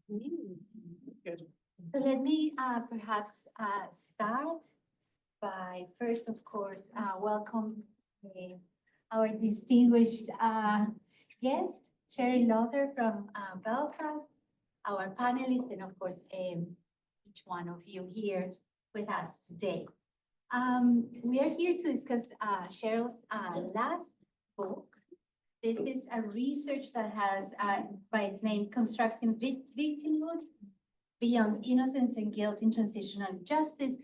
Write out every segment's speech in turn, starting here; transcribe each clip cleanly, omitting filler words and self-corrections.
Good. So let me perhaps start by first, of course, welcome our distinguished guest, Cheryl Lawther from Belfast, our panelists, and of course, each one of you here with us today. We are here to discuss Cheryl's last book. This is a research that has, by its name, Constructing Victimhood, Beyond Innocence and Guilt in Transitional Justice.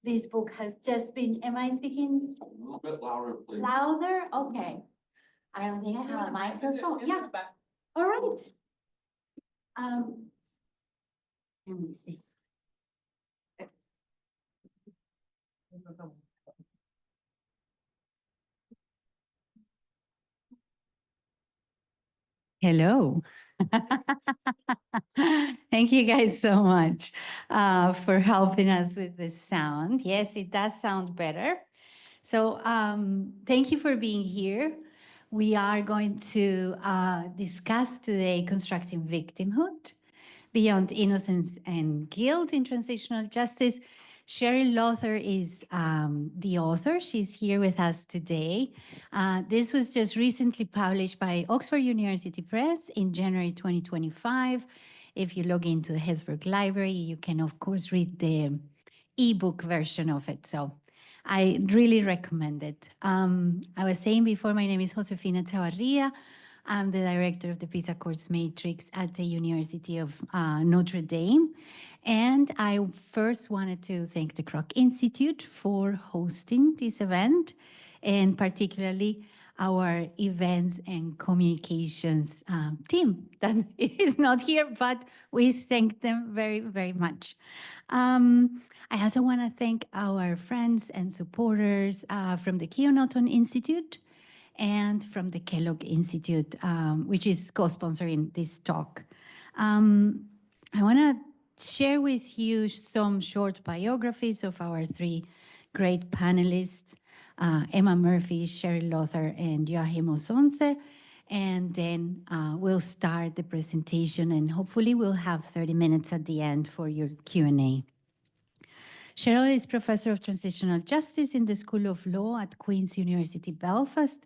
This book has just been, am I speaking? A little bit louder, please. Louder? Okay. I don't think I have a microphone. Yeah. All right. Let me see. Hello. Thank you guys so much for helping us with this sound. Yes, it does sound better. So thank you for being here. We are going to discuss today Constructing Victimhood, Beyond Innocence and Guilt in Transitional Justice. Cheryl Lawther is the author. She's here with us today. This was just recently published by Oxford University Press in January 2025. If you log into the Hesburgh Library, you can, of course, read the ebook version of it. So I really recommend it. I was saying before, my name is Josefina Echavarría. I'm the director of the PISA Course Matrix at the University of Notre Dame. And I first wanted to thank the Kroc Institute for hosting this event, and particularly our events and communications team that is not here, but we thank them very, very much. I also want to thank our friends and supporters from the Keough-Naughton Institute and from the Kellogg Institute, which is co-sponsoring this talk. I want to share with you some short biographies of our three great panelists, Emma Murphy, Cheryl Lawther, and Joachim Ozonze. And then we'll start the presentation, and hopefully we'll have 30 minutes at the end for your Q&A. Cheryl is Professor of Transitional Justice in the School of Law at Queen's University, Belfast,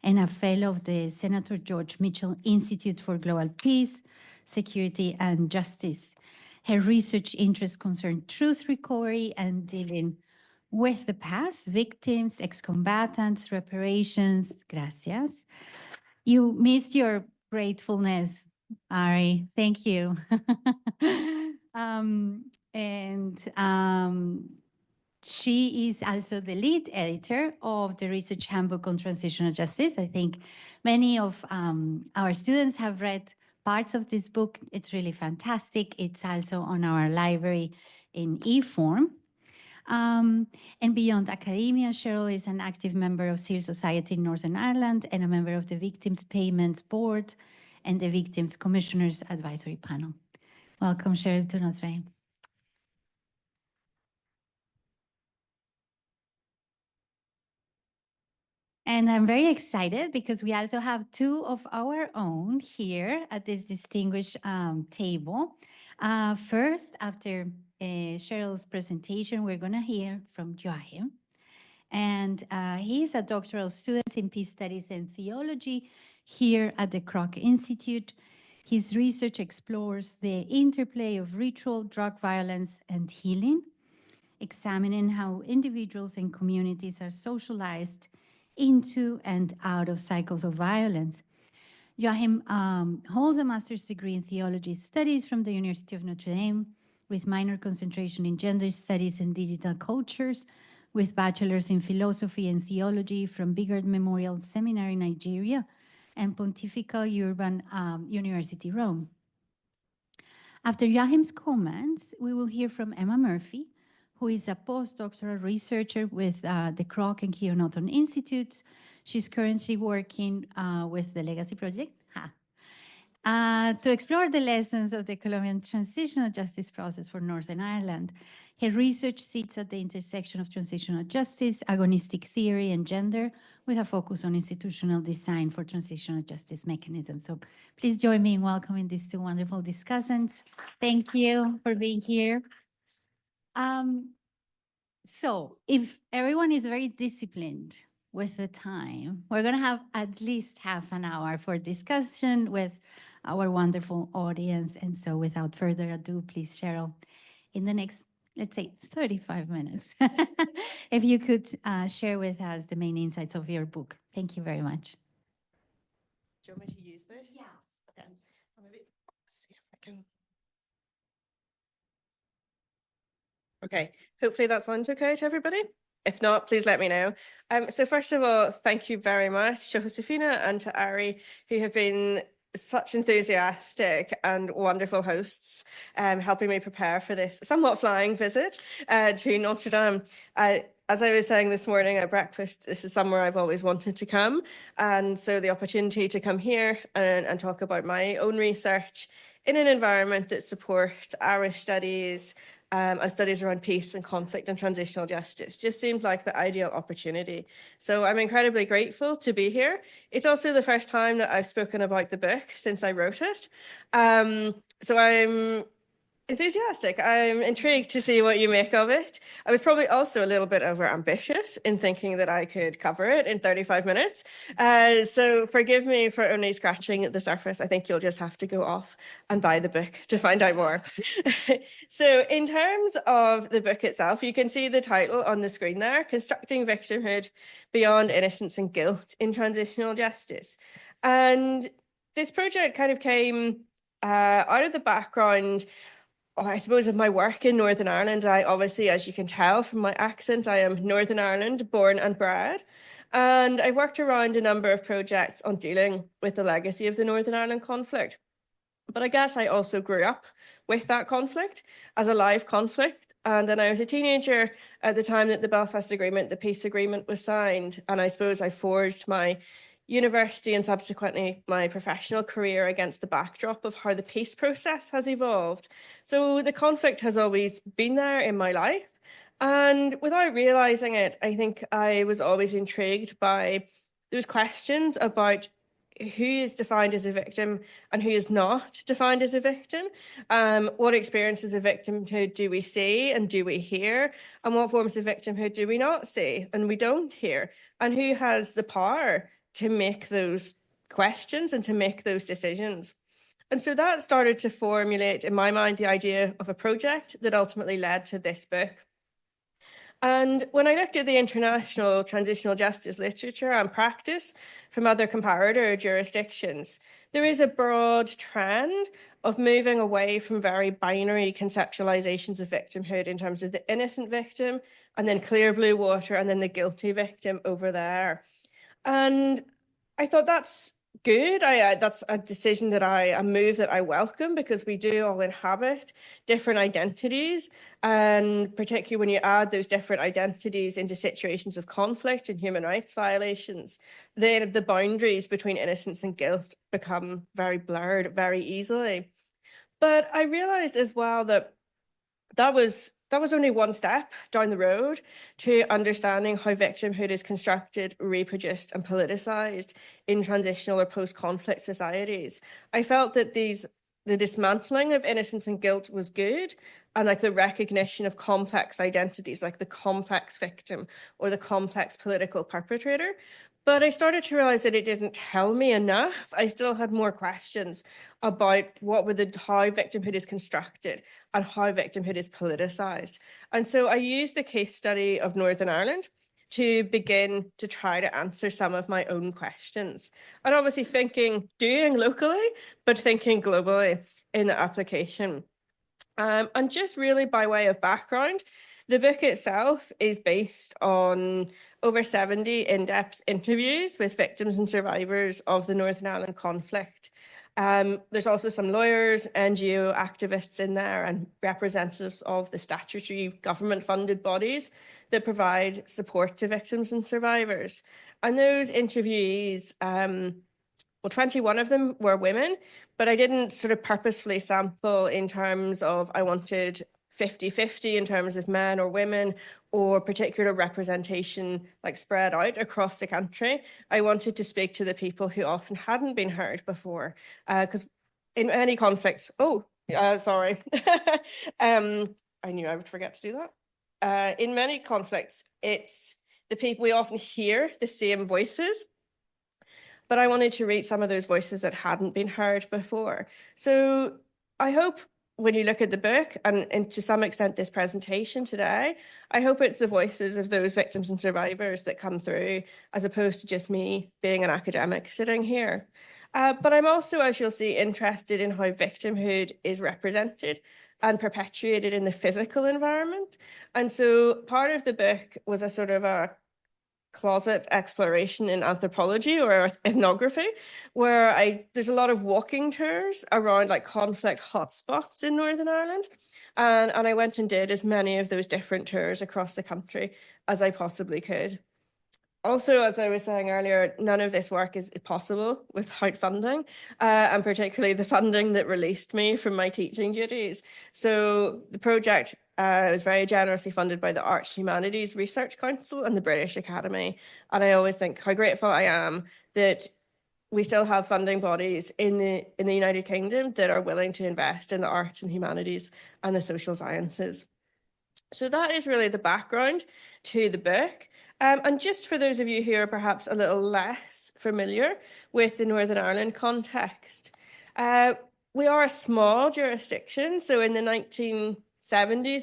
and a Fellow of the Senator George Mitchell Institute for Global Peace, Security, and Justice. Her research interests concern truth recovery and dealing with the past, victims, ex-combatants, reparations. Gracias. You missed your gratefulness, Ari. Thank you. She is also the lead editor of the Research Handbook on Transitional Justice. I think many of our students have read parts of this book. It's really fantastic. It's also on our library in e-form. And beyond academia, Cheryl is an active member of civil society in Northern Ireland and a member of the Victims Payments Board and the Victims Commissioners Advisory Panel. Welcome, Cheryl, to Notre Dame. And I'm very excited because we also have two of our own here at this distinguished table. First, after Cheryl's presentation, we're going to hear from Joachim. And he's a doctoral student in peace studies and theology here at the Kroc Institute. His research explores the interplay of ritual, drug violence, and healing, examining how individuals and communities are socialized into and out of cycles of violence. Joachim holds a master's degree in theology studies from the University of Notre Dame, with minor concentration in gender studies and digital cultures, with bachelor's in philosophy and theology from Bigard Memorial Seminary, Nigeria, and Pontifical Urban University, Rome. After Joachim's comments, we will hear from Emma Murphy, who is a postdoctoral researcher with the Kroc and Keough-Naughton Institutes. She's currently working with the Legacy Project to explore the lessons of the Colombian transitional justice process for Northern Ireland. Her research sits at the intersection of transitional justice, agonistic theory, and gender, with a focus on institutional design for transitional justice mechanisms. So please join me in welcoming these two wonderful discussants. Thank you for being here. So if everyone is very disciplined with the time, we're going to have at least half an hour for discussion with our wonderful audience. And so without further ado, please, Cheryl, in the next, let's say, 35 minutes, if you could share with us the main insights of your book. Thank you very much. Do you want me to use this? Yes. Okay. I'll maybe see if I can. Okay, hopefully that sounds okay to everybody. If not, please let me know. So first of all, thank you very much to Josefina and to Ari, who have been such enthusiastic and wonderful hosts, helping me prepare for this somewhat flying visit to Notre Dame. As I was saying this morning at breakfast, this is somewhere I've always wanted to come. And so the opportunity to come here and talk about my own research in an environment that supports Irish studies, and studies around peace and conflict and transitional justice just seemed like the ideal opportunity. So I'm incredibly grateful to be here. It's also the first time that I've spoken about the book since I wrote it. So I'm enthusiastic. I'm intrigued to see what you make of it. I was probably also a little bit over ambitious in thinking that I could cover it in 35 minutes. So forgive me for only scratching the surface. I think you'll just have to go off and buy the book to find out more. So in terms of the book itself, you can see the title on the screen there, Constructing Victimhood Beyond Innocence and Guilt in Transitional Justice. And this project kind of came out of the background, I suppose, of my work in Northern Ireland. I obviously, as you can tell from my accent, I am Northern Ireland born and bred. And I've worked around a number of projects on dealing with the legacy of the Northern Ireland conflict. But I guess I also grew up with that conflict as a live conflict. And then I was a teenager at the time that the Belfast Agreement, the peace agreement, was signed. And I suppose I forged my university and subsequently my professional career against the backdrop of how the peace process has evolved. So the conflict has always been there in my life. And without realizing it, I think I was always intrigued by those questions about who is defined as a victim and who is not defined as a victim. What experiences of victimhood do we see and do we hear? And what forms of victimhood do we not see and we don't hear? And who has the power to make those questions and to make those decisions? And so that started to formulate in my mind the idea of a project that ultimately led to this book. And when I looked at the international transitional justice literature and practice from other comparator jurisdictions, there is a broad trend of moving away from very binary conceptualizations of victimhood in terms of the innocent victim and then clear blue water and then the guilty victim over there. And I thought that's good. That's a decision that a move that I welcome, because we do all inhabit different identities, and particularly when you add those different identities into situations of conflict and human rights violations, then the boundaries between innocence and guilt become very blurred very easily. But I realized as well that that was only one step down the road to understanding how victimhood is constructed, reproduced, and politicized in transitional or post-conflict societies. I felt that the dismantling of innocence and guilt was good, and like the recognition of complex identities, like the complex victim or the complex political perpetrator. But I started to realize that it didn't tell me enough. I still had more questions about how victimhood is constructed and how victimhood is politicized. And so I used the case study of Northern Ireland to begin to try to answer some of my own questions. And obviously doing locally, but thinking globally in the application. And just really by way of background, the book itself is based on over 70 in-depth interviews with victims and survivors of the Northern Ireland conflict. There's also some lawyers, NGO activists in there, and representatives of the statutory government-funded bodies that provide support to victims and survivors. And those interviewees, 21 of them were women, but I didn't sort of purposefully sample in terms of I wanted 50-50 in terms of men or women or particular representation like spread out across the country. I wanted to speak to the people who often hadn't been heard before, because in many conflicts, sorry, I knew I would forget to do that. In many conflicts, it's the people we often hear the same voices, but I wanted to read some of those voices that hadn't been heard before. So I hope when you look at the book and to some extent this presentation today, I hope it's the voices of those victims and survivors that come through, as opposed to just me being an academic sitting here. But I'm also, as you'll see, interested in how victimhood is represented and perpetuated in the physical environment. And so part of the book was a sort of a closet exploration in anthropology or ethnography, where there's a lot of walking tours around like conflict hotspots in Northern Ireland. And I went and did as many of those different tours across the country as I possibly could. Also, as I was saying earlier, none of this work is possible without funding, and particularly the funding that released me from my teaching duties. So the project was very generously funded by the Arts Humanities Research Council and the British Academy. And I always think how grateful I am that we still have funding bodies in the United Kingdom that are willing to invest in the arts and humanities and the social sciences. So that is really the background to the book. And just for those of you who are perhaps a little less familiar with the Northern Ireland context, we are a small jurisdiction. So in the 1970s,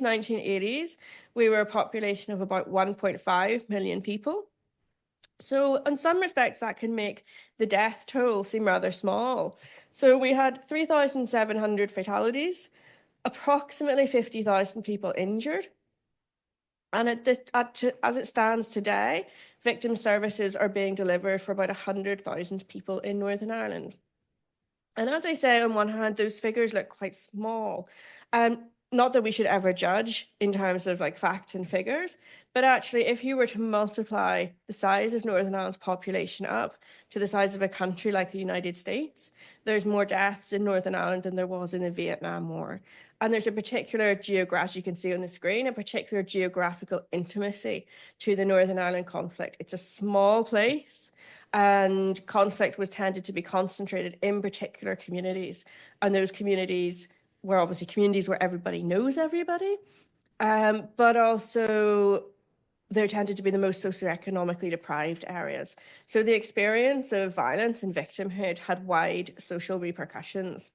1980s, we were a population of about 1.5 million people. So in some respects, that can make the death toll seem rather small. So we had 3,700 fatalities, approximately 50,000 people injured. And as it stands today, victim services are being delivered for about 100,000 people in Northern Ireland. And as I say, on one hand, those figures look quite small. Not that we should ever judge in terms of like facts and figures, but actually, if you were to multiply the size of Northern Ireland's population up to the size of a country like the United States, there's more deaths in Northern Ireland than there was in the Vietnam War. And there's a particular as you can see on the screen, a particular geographical intimacy to the Northern Ireland conflict. It's a small place, and conflict was tended to be concentrated in particular communities. And those communities were obviously communities where everybody knows everybody, but also they tended to be the most socioeconomically deprived areas. So the experience of violence and victimhood had wide social repercussions.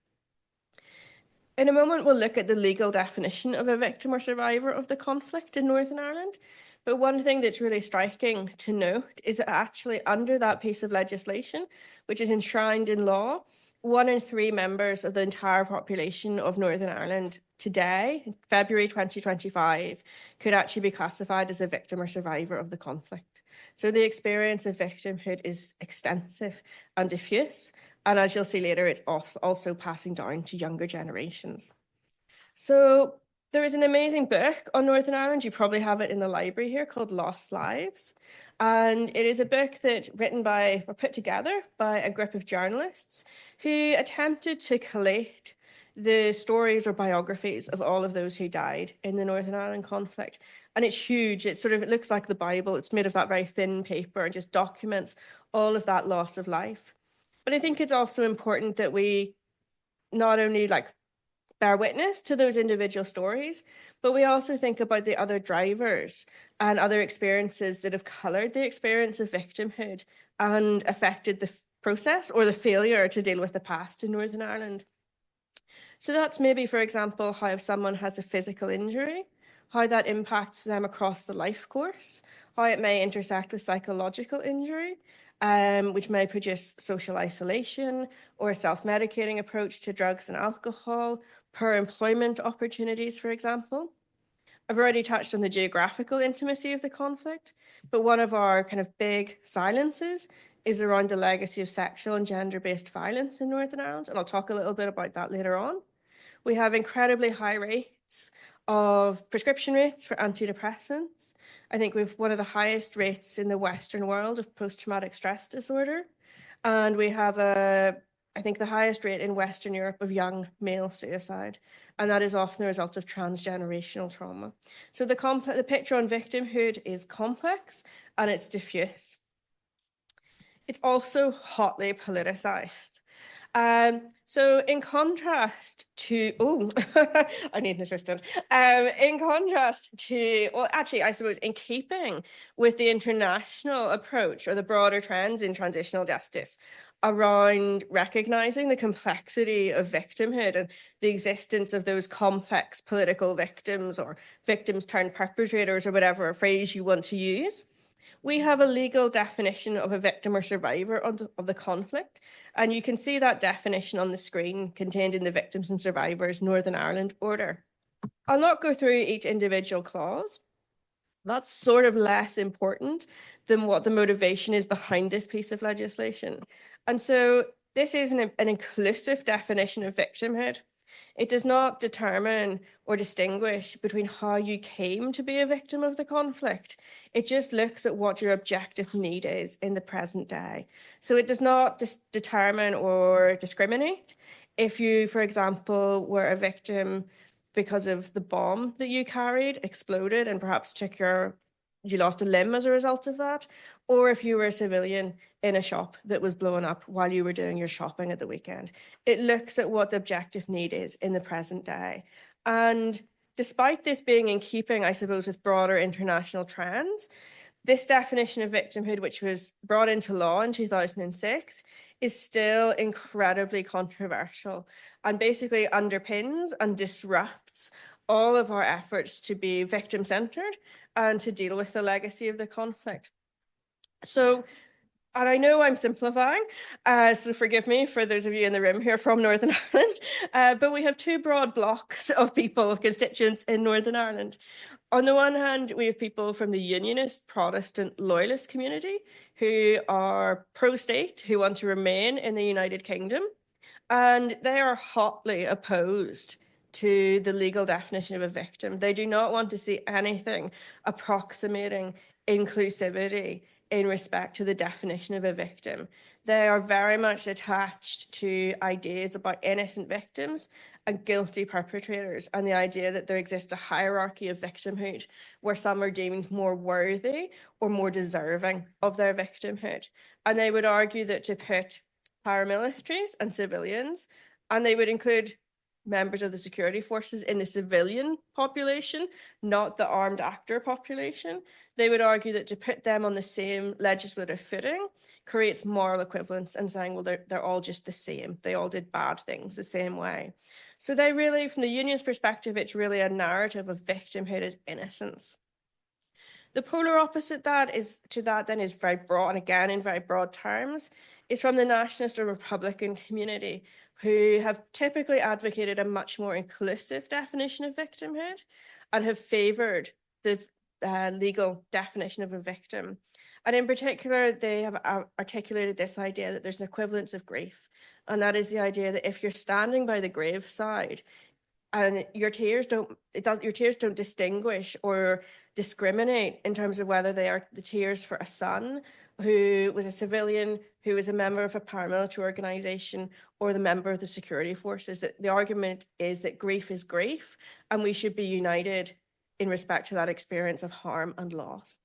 In a moment, we'll look at the legal definition of a victim or survivor of the conflict in Northern Ireland. But one thing that's really striking to note is that actually under that piece of legislation, which is enshrined in law, 1 in 3 members of the entire population of Northern Ireland today, February 2025, could actually be classified as a victim or survivor of the conflict. So the experience of victimhood is extensive and diffuse. And as you'll see later, it's also passing down to younger generations. So there is an amazing book on Northern Ireland. You probably have it in the library here called Lost Lives. And it is a book that's put together by a group of journalists who attempted to collate the stories or biographies of all of those who died in the Northern Ireland conflict. And it's huge. It looks like the Bible. It's made of that very thin paper and just documents all of that loss of life. But I think it's also important that we not only bear witness to those individual stories, but we also think about the other drivers and other experiences that have colored the experience of victimhood and affected the process or the failure to deal with the past in Northern Ireland. So that's maybe, for example, how if someone has a physical injury, how that impacts them across the life course, how it may intersect with psychological injury, which may produce social isolation or a self-medicating approach to drugs and alcohol, poor employment opportunities, for example. I've already touched on the geographical intimacy of the conflict, but one of our kind of big silences is around the legacy of sexual and gender-based violence in Northern Ireland, and I'll talk a little bit about that later on. We have incredibly high rates of prescription rates for antidepressants. I think we've one of the highest rates in the Western world of post-traumatic stress disorder. And we have a I think, the highest rate in Western Europe of young male suicide, and that is often the result of transgenerational trauma. So the picture on victimhood is complex and it's diffuse. It's also hotly politicized. So in contrast to, oh, I need an assistant. In contrast to, well, actually, I suppose in keeping with the international approach or the broader trends in transitional justice around recognizing the complexity of victimhood and the existence of those complex political victims or victims turned perpetrators or whatever phrase you want to use, we have a legal definition of a victim or survivor of the conflict, and you can see that definition on the screen contained in the Victims and Survivors Northern Ireland Order. I'll not go through each individual clause. That's sort of less important than what the motivation is behind this piece of legislation. And so this is an inclusive definition of victimhood. It does not determine or distinguish between how you came to be a victim of the conflict. It just looks at what your objective need is in the present day. So it does not determine or discriminate. If you, for example, were a victim because of the bomb that you carried exploded and perhaps you lost a limb as a result of that, or if you were a civilian in a shop that was blown up while you were doing your shopping at the weekend. It looks at what the objective need is in the present day. And despite this being in keeping, I suppose, with broader international trends, this definition of victimhood, which was brought into law in 2006, is still incredibly controversial and basically underpins and disrupts all of our efforts to be victim-centered and to deal with the legacy of the conflict. So, and I know I'm simplifying, so forgive me for those of you in the room here from Northern Ireland, but we have two broad blocks of people, of constituents in Northern Ireland. On the one hand, we have people from the Unionist, Protestant, Loyalist community who are pro-state, who want to remain in the United Kingdom, and they are hotly opposed to the legal definition of a victim. They do not want to see anything approximating inclusivity in respect to the definition of a victim. They are very much attached to ideas about innocent victims and guilty perpetrators, and the idea that there exists a hierarchy of victimhood where some are deemed more worthy or more deserving of their victimhood. And they would argue that to put paramilitaries and civilians, and they would include members of the security forces in the civilian population, not the armed actor population. They would argue that to put them on the same legislative footing creates moral equivalence and saying, well, they're all just the same. They all did bad things the same way. So they really, from the union's perspective, it's really a narrative of victimhood as innocence. The polar opposite to that then is very broad, and again in very broad terms, is from the nationalist or Republican community, who have typically advocated a much more inclusive definition of victimhood and have favoured the legal definition of a victim. And in particular, they have articulated this idea that there's an equivalence of grief. And that is the idea that if you're standing by the graveside, and your tears don't distinguish or discriminate in terms of whether they are the tears for a son who was a civilian, who was a member of a paramilitary organization, or the member of the security forces. The argument is that grief is grief, and we should be united in respect to that experience of harm and loss.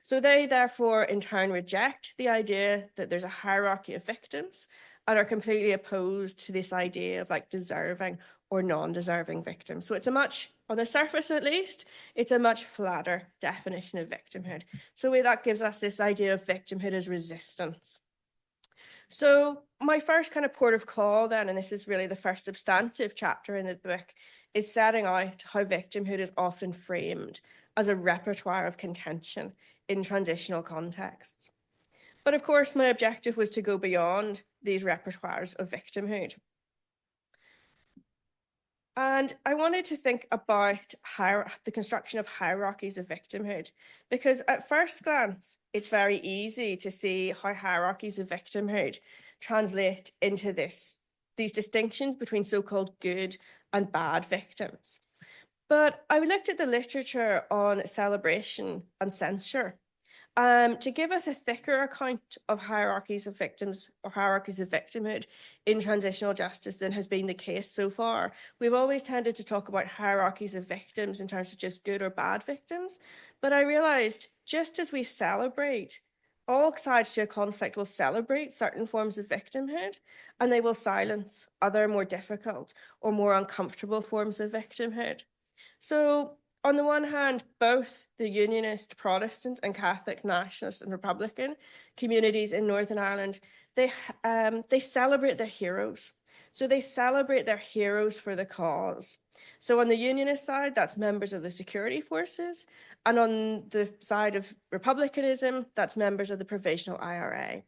So they therefore in turn reject the idea that there's a hierarchy of victims and are completely opposed to this idea of like deserving or non-deserving victims. So it's a much, on the surface at least, it's a much flatter definition of victimhood. So that gives us this idea of victimhood as resistance. So my first kind of port of call then, and this is really the first substantive chapter in the book, is setting out how victimhood is often framed as a repertoire of contention in transitional contexts. But of course, my objective was to go beyond these repertoires of victimhood. And I wanted to think about the construction of hierarchies of victimhood, because at first glance, it's very easy to see how hierarchies of victimhood translate into these distinctions between so-called good and bad victims. But I looked at the literature on celebration and censure, to give us a thicker account of hierarchies of victims or hierarchies of victimhood in transitional justice than has been the case so far. We've always tended to talk about hierarchies of victims in terms of just good or bad victims, but I realized just as we celebrate, all sides to a conflict will celebrate certain forms of victimhood, and they will silence other more difficult or more uncomfortable forms of victimhood. So on the one hand, both the Unionist, Protestant, and Catholic, Nationalist, and Republican communities in Northern Ireland, they celebrate their heroes. So they celebrate their heroes for the cause. So on the Unionist side, that's members of the security forces, and on the side of republicanism, that's members of the Provisional IRA.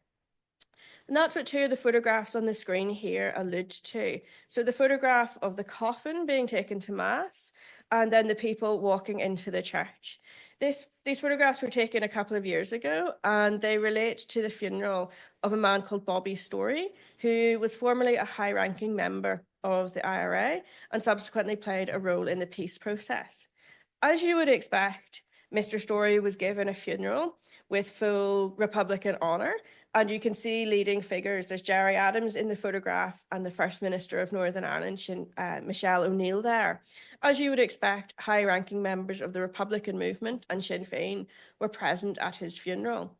And that's what two of the photographs on the screen here allude to. So the photograph of the coffin being taken to Mass, and then the people walking into the church. These photographs were taken a couple of years ago, and they relate to the funeral of a man called Bobby Story, who was formerly a high-ranking member of the IRA and subsequently played a role in the peace process. As you would expect, Mr. Story was given a funeral with full Republican honour, and you can see leading figures. There's Gerry Adams in the photograph and the First Minister of Northern Ireland, Michelle O'Neill there. As you would expect, high-ranking members of the Republican movement and Sinn Féin were present at his funeral.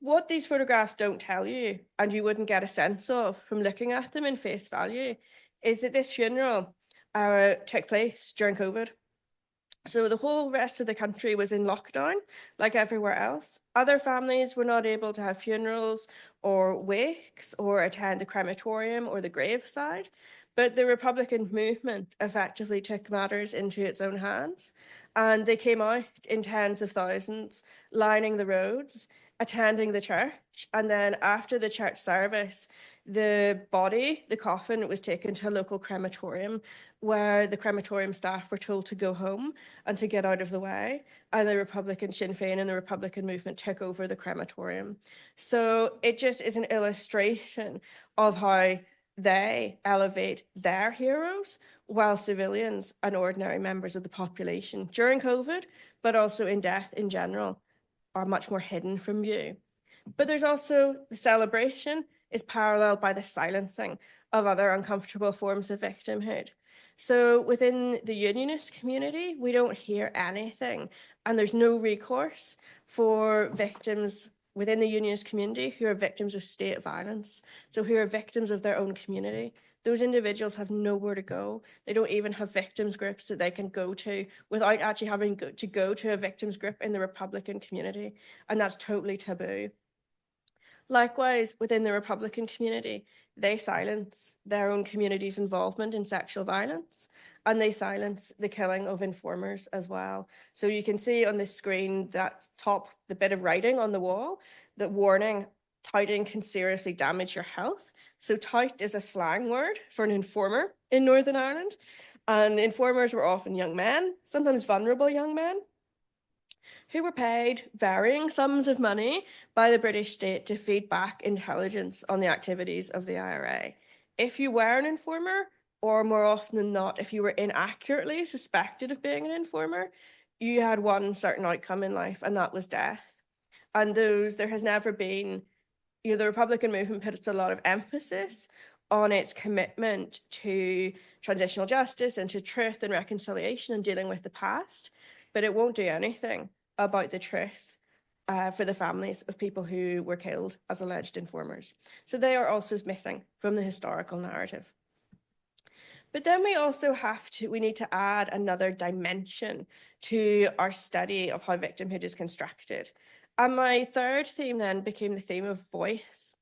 What these photographs don't tell you, and you wouldn't get a sense of from looking at them in face value, is that this funeral took place during COVID. So the whole rest of the country was in lockdown, like everywhere else. Other families were not able to have funerals or wakes or attend the crematorium or the graveside. But the Republican movement effectively took matters into its own hands. And they came out in tens of thousands, lining the roads, attending the church. And then after the church service, the body, the coffin, was taken to a local crematorium where the crematorium staff were told to go home and to get out of the way. And the Republican Sinn Féin and the Republican movement took over the crematorium. So it just is an illustration of how they elevate their heroes while civilians and ordinary members of the population during COVID, but also in death in general, are much more hidden from view. But there's also the celebration is paralleled by the silencing of other uncomfortable forms of victimhood. So within the Unionist community, we don't hear anything, and there's no recourse for victims within the Unionist community who are victims of state violence, so who are victims of their own community. Those individuals have nowhere to go. They don't even have victims groups that they can go to without actually having to go to a victims group in the Republican community, and that's totally taboo. Likewise, within the Republican community, they silence their own community's involvement in sexual violence, and they silence the killing of informers as well. So you can see on this screen that the bit of writing on the wall, that warning, touting can seriously damage your health. So tout is a slang word for an informer in Northern Ireland, and informers were often young men, sometimes vulnerable young men, who were paid varying sums of money by the British state to feed back intelligence on the activities of the IRA. If you were an informer, or more often than not, if you were inaccurately suspected of being an informer, you had one certain outcome in life, and that was death. And there has never been, the Republican movement puts a lot of emphasis on its commitment to transitional justice and to truth and reconciliation and dealing with the past, but it won't do anything about the truth for the families of people who were killed as alleged informers. So they are also missing from the historical narrative. But then we need to add another dimension to our study of how victimhood is constructed. And my third theme then became the theme of voice.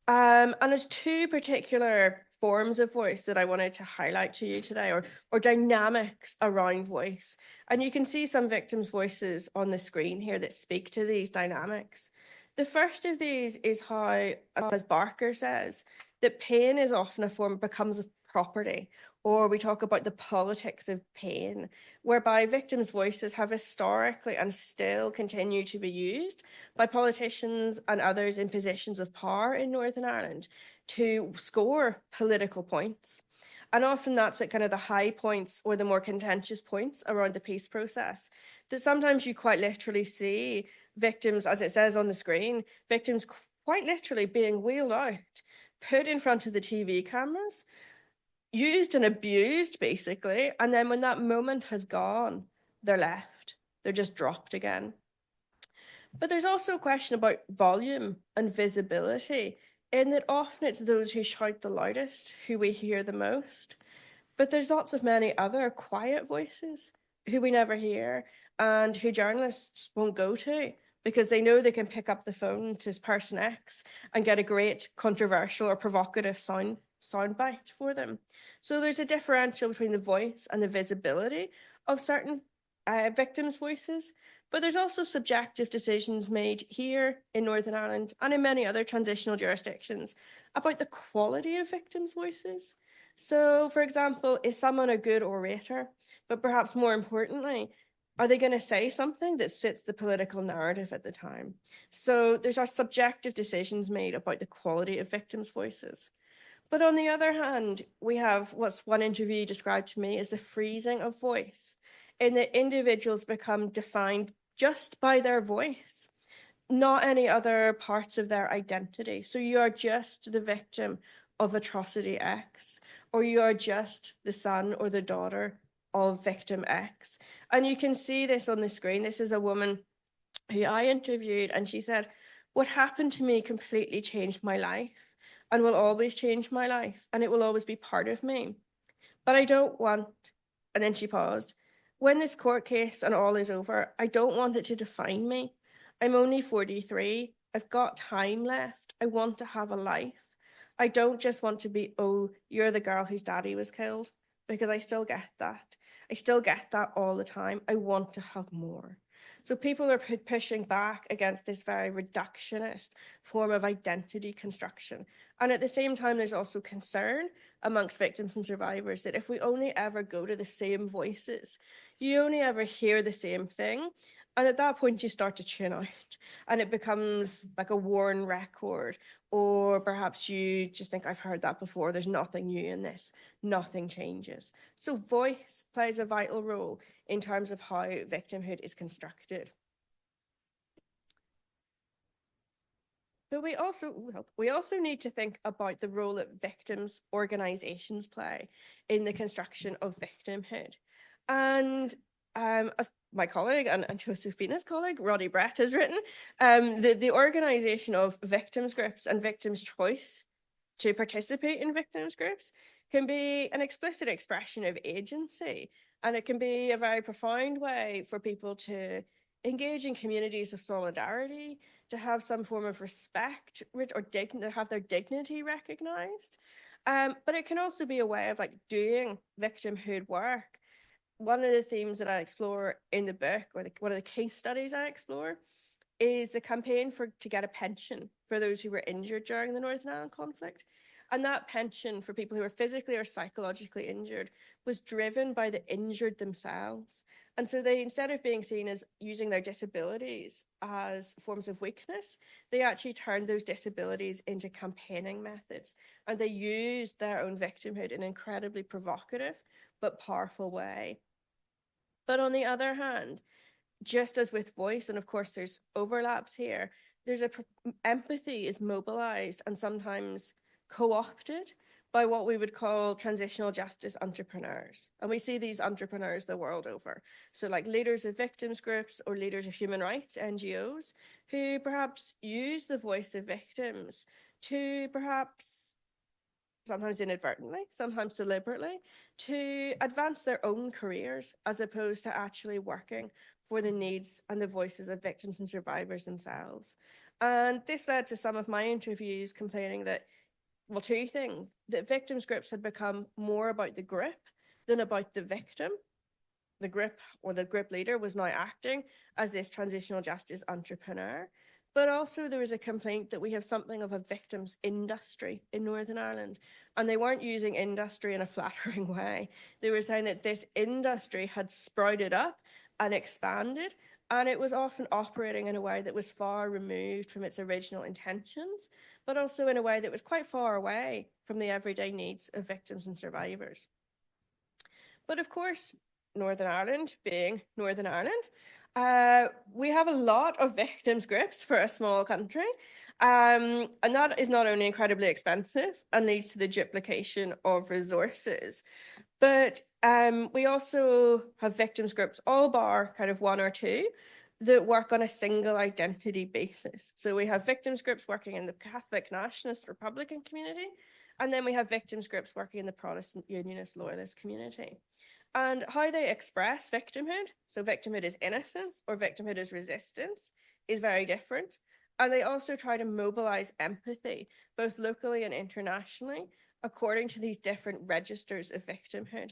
And there's two particular forms of voice that I wanted to highlight to you today, or dynamics around voice. And you can see some victims' voices on the screen here that speak to these dynamics. The first of these is how, as Barker says, that pain is often becomes a property, or we talk about the politics of pain, whereby victims' voices have historically and still continue to be used by politicians and others in positions of power in Northern Ireland to score political points. And often that's at kind of the high points or the more contentious points around the peace process, that sometimes you quite literally see victims, as it says on the screen, victims quite literally being wheeled out, put in front of the TV cameras, used and abused, basically. And then when that moment has gone, they're left. They're just dropped again. But there's also a question about volume and visibility, in that often it's those who shout the loudest who we hear the most. But there's lots of many other quiet voices who we never hear and who journalists won't go to because they know they can pick up the phone to person X and get a great controversial or provocative soundbite for them. So there's a differential between the voice and the visibility of certain victims' voices, but there's also subjective decisions made here in Northern Ireland and in many other transitional jurisdictions about the quality of victims' voices. So, for example, is someone a good orator? But perhaps more importantly, are they going to say something that suits the political narrative at the time? So there's our subjective decisions made about the quality of victims' voices. But on the other hand, we have what's one interview described to me as the freezing of voice, in that individuals become defined just by their voice, not any other parts of their identity. So you are just the victim of atrocity X, or you are just the son or the daughter of victim X. And you can see this on the screen. This is a woman who I interviewed, and she said, "What happened to me completely changed my life and will always change my life, and it will always be part of me. But I don't want," and then she paused, "when this court case and all is over, I don't want it to define me. I'm only 43. I've got time left. I want to have a life. I don't just want to be, oh, you're the girl whose daddy was killed," because I still get that. I still get that all the time. I want to have more. So people are pushing back against this very reductionist form of identity construction. And at the same time, there's also concern amongst victims and survivors that if we only ever go to the same voices, you only ever hear the same thing. And at that point, you start to tune out and it becomes like a worn record. Or perhaps you just think, I've heard that before. There's nothing new in this. Nothing changes. So voice plays a vital role in terms of how victimhood is constructed. But we also need to think about the role that victims' organizations play in the construction of victimhood. And as my colleague and Josefina's colleague, Roddy Brett, has written, the organization of victims groups and victims' choice to participate in victims groups can be an explicit expression of agency. And it can be a very profound way for people to engage in communities of solidarity, to have some form of respect or to have their dignity recognized. But it can also be a way of like doing victimhood work. One of the themes that I explore in the book, or one of the case studies I explore, is the campaign to get a pension for those who were injured during the Northern Ireland conflict. And that pension for people who were physically or psychologically injured was driven by the injured themselves. And so they, instead of being seen as using their disabilities as forms of weakness, they actually turned those disabilities into campaigning methods. And they used their own victimhood in an incredibly provocative but powerful way. But on the other hand, just as with voice, and of course there's overlaps here, there's empathy is mobilized and sometimes co-opted by what we would call transitional justice entrepreneurs. And we see these entrepreneurs the world over. So like leaders of victims groups or leaders of human rights, NGOs, who perhaps use the voice of victims to perhaps, sometimes inadvertently, sometimes deliberately, to advance their own careers as opposed to actually working for the needs and the voices of victims and survivors themselves. And this led to some of my interviews complaining that, well, two things, that victims groups had become more about the group than about the victim. The group or the group leader was now acting as this transitional justice entrepreneur. But also there was a complaint that we have something of a victims industry in Northern Ireland. And they weren't using industry in a flattering way. They were saying that this industry had sprouted up and expanded, and it was often operating in a way that was far removed from its original intentions, but also in a way that was quite far away from the everyday needs of victims and survivors. But of course, Northern Ireland being Northern Ireland, We have a lot of victims groups for a small country, and that is not only incredibly expensive and leads to the duplication of resources, but we also have victims groups, all bar kind of one or two, that work on a single identity basis. So we have victims groups working in the Catholic Nationalist Republican community, and then we have victims groups working in the Protestant Unionist Loyalist community. And how they express victimhood, so victimhood is innocence or victimhood is resistance, is very different. And they also try to mobilize empathy, both locally and internationally, according to these different registers of victimhood.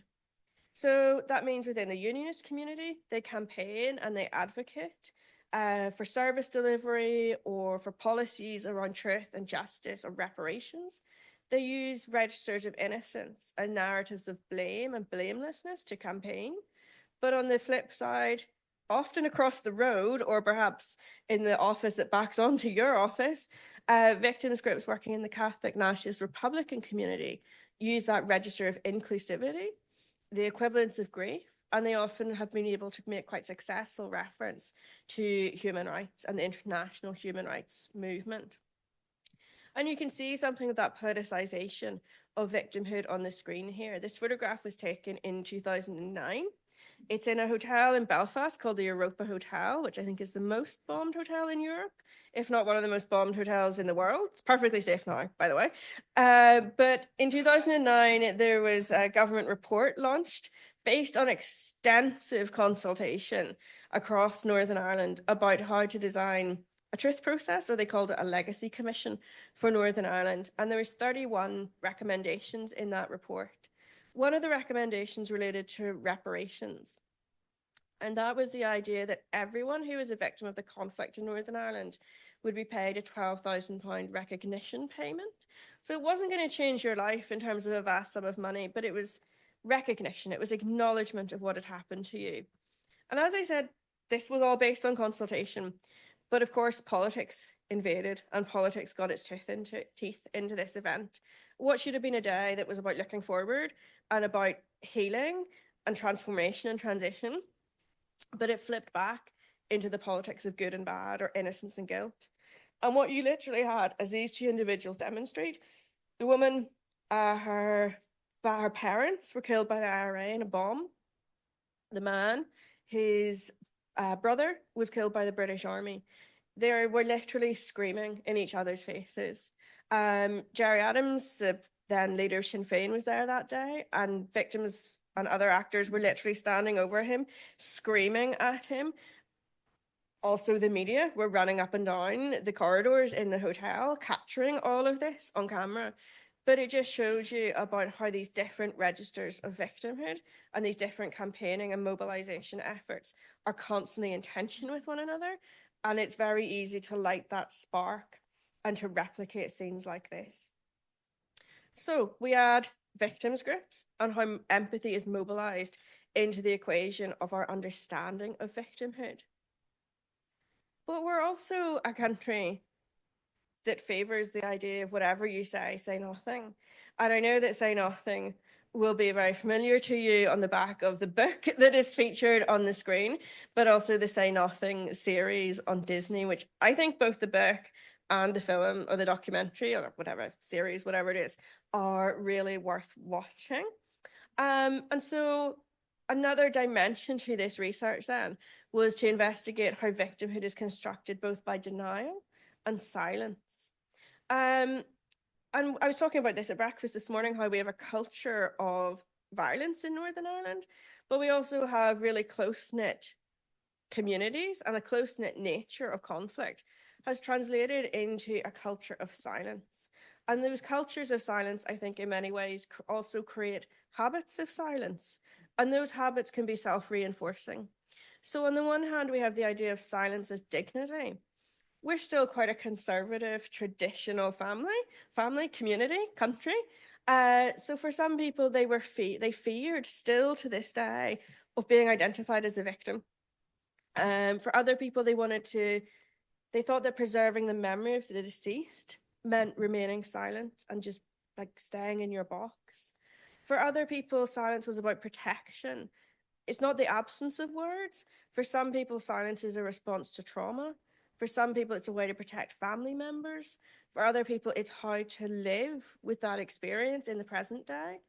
So that means within the unionist community, they campaign and they advocate for service delivery or for policies around truth and justice or reparations. They use registers of innocence and narratives of blame and blamelessness to campaign. But on the flip side, often across the road, or perhaps in the office that backs onto your office, victims groups working in the Catholic Nationalist Republican community use that register of inclusivity, the equivalence of grief, and they often have been able to make quite successful reference to human rights and the international human rights movement. And you can see something of that politicization of victimhood on the screen here. This photograph was taken in 2009. It's in a hotel in Belfast called the Europa Hotel, which I think is the most bombed hotel in Europe, if not one of the most bombed hotels in the world. It's perfectly safe now, by the way. But in 2009, there was a government report launched based on extensive consultation across Northern Ireland about how to design a truth process, or they called it a legacy commission for Northern Ireland. And there was 31 recommendations in that report. One of the recommendations related to reparations. And that was the idea that everyone who was a victim of the conflict in Northern Ireland would be paid a £12,000 recognition payment. So it wasn't going to change your life in terms of a vast sum of money, but it was recognition. It was acknowledgement of what had happened to you. And as I said, this was all based on consultation. But of course, politics invaded and politics got its teeth into this event. What should have been a day that was about looking forward and about healing and transformation and transition, but it flipped back into the politics of good and bad, or innocence and guilt. And what you literally had, as these two individuals demonstrate, the woman, her parents were killed by the IRA in a bomb. The man, his brother, was killed by the British Army. They were literally screaming in each other's faces. Gerry Adams, then leader of Sinn Féin, was there that day, and victims and other actors were literally standing over him, screaming at him. Also, the media were running up and down the corridors in the hotel, capturing all of this on camera. But it just shows you about how these different registers of victimhood and these different campaigning and mobilization efforts are constantly in tension with one another. And it's very easy to light that spark and to replicate scenes like this. So we add victims groups and how empathy is mobilized into the equation of our understanding of victimhood. But we're also a country that favors the idea of whatever you say nothing. And I know that say nothing will be very familiar to you on the back of the book that is featured on the screen, but also the Say Nothing series on Disney, which I think both the book and the film or the documentary or whatever series, whatever it is, are really worth watching. And so another dimension to this research then was to investigate how victimhood is constructed both by denial and silence. And I was talking about this at breakfast this morning, how we have a culture of violence in Northern Ireland, but we also have really close-knit communities, and a close-knit nature of conflict has translated into a culture of silence. And those cultures of silence, I think, in many ways also create habits of silence, and those habits can be self-reinforcing. So on the one hand, we have the idea of silence as dignity. We're still quite a conservative, traditional family, community, country. So for some people, they feared still to this day of being identified as a victim. For other people, they thought that preserving the memory of the deceased meant remaining silent and just like staying in your box. For other people, silence was about protection. it's not the absence of words. For some people, silence is a response to trauma. For some people, it's a way to protect family members. For other people, it's how to live with that experience in the present day.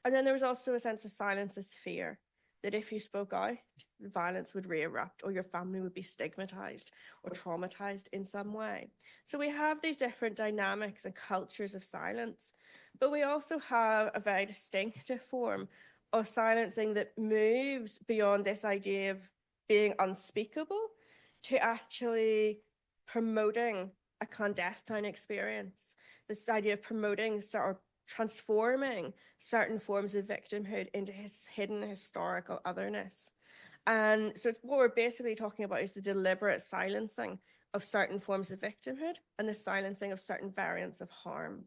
And then there was also a sense of silence as fear, that if you spoke out, violence would re-erupt or your family would be stigmatized or traumatized in some way. So we have these different dynamics and cultures of silence, but we also have a very distinctive form of silencing that moves beyond this idea of being unspeakable to actually promoting a clandestine experience. This idea of promoting or transforming certain forms of victimhood into his hidden historical otherness. And so what we're basically talking about is the deliberate silencing of certain forms of victimhood and the silencing of certain variants of harm.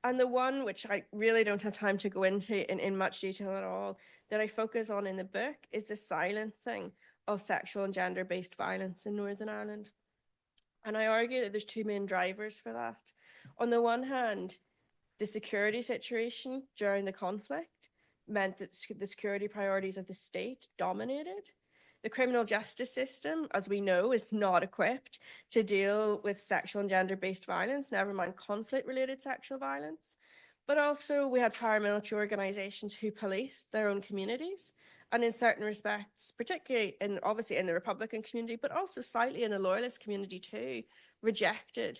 And the one which I really don't have time to go into in much detail at all, that I focus on in the book is the silencing of sexual and gender-based violence in Northern Ireland. And I argue that there's two main drivers for that. On the one hand, the security situation during the conflict meant that the security priorities of the state dominated. The criminal justice system, as we know, is not equipped to deal with sexual and gender-based violence, never mind conflict-related sexual violence. But also we had paramilitary organizations who policed their own communities. And in certain respects, particularly obviously in the Republican community, but also slightly in the Loyalist community too, rejected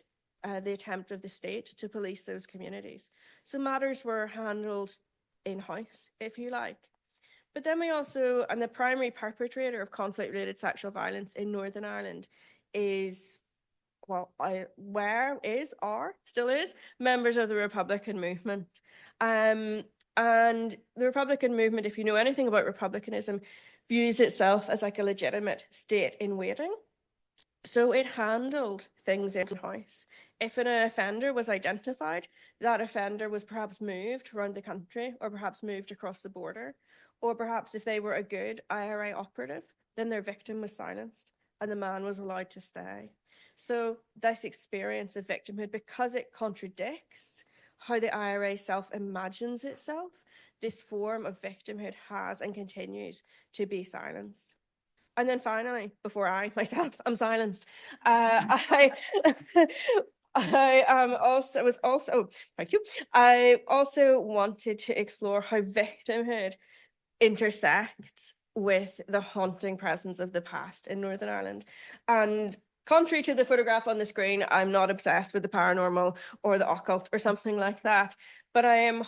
the attempt of the state to police those communities. So matters were handled in-house, if you like. But then we also, and the primary perpetrator of conflict-related sexual violence in Northern Ireland is, still is, members of the Republican movement. And the Republican movement, if you know anything about republicanism, views itself as like a legitimate state in waiting. So it handled things in-house. If an offender was identified, that offender was perhaps moved around the country or perhaps moved across the border. Or perhaps if they were a good IRA operative, then their victim was silenced and the man was allowed to stay. So this experience of victimhood, because it contradicts how the IRA self-imagines itself, this form of victimhood has and continues to be silenced. And then finally, before I myself am silenced, I also wanted to explore how victimhood intersects with the haunting presence of the past in Northern Ireland. And contrary to the photograph on the screen, I'm not obsessed with the paranormal or the occult or something like that, but I am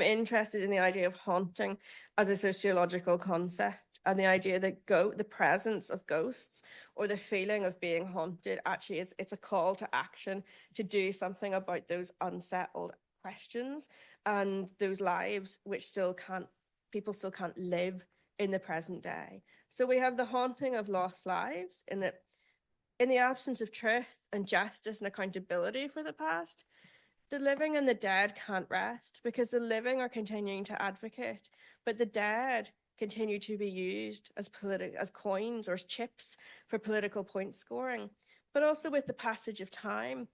interested in the idea of haunting as a sociological concept, and the idea that the presence of ghosts or the feeling of being haunted actually it's a call to action to do something about those unsettled questions and those lives which people still can't live in the present day. So we have the haunting of lost lives in the absence of truth and justice and accountability for the past. The living and the dead can't rest because the living are continuing to advocate, but the dead continue to be used as coins or as chips for political point scoring. But also with the passage of time,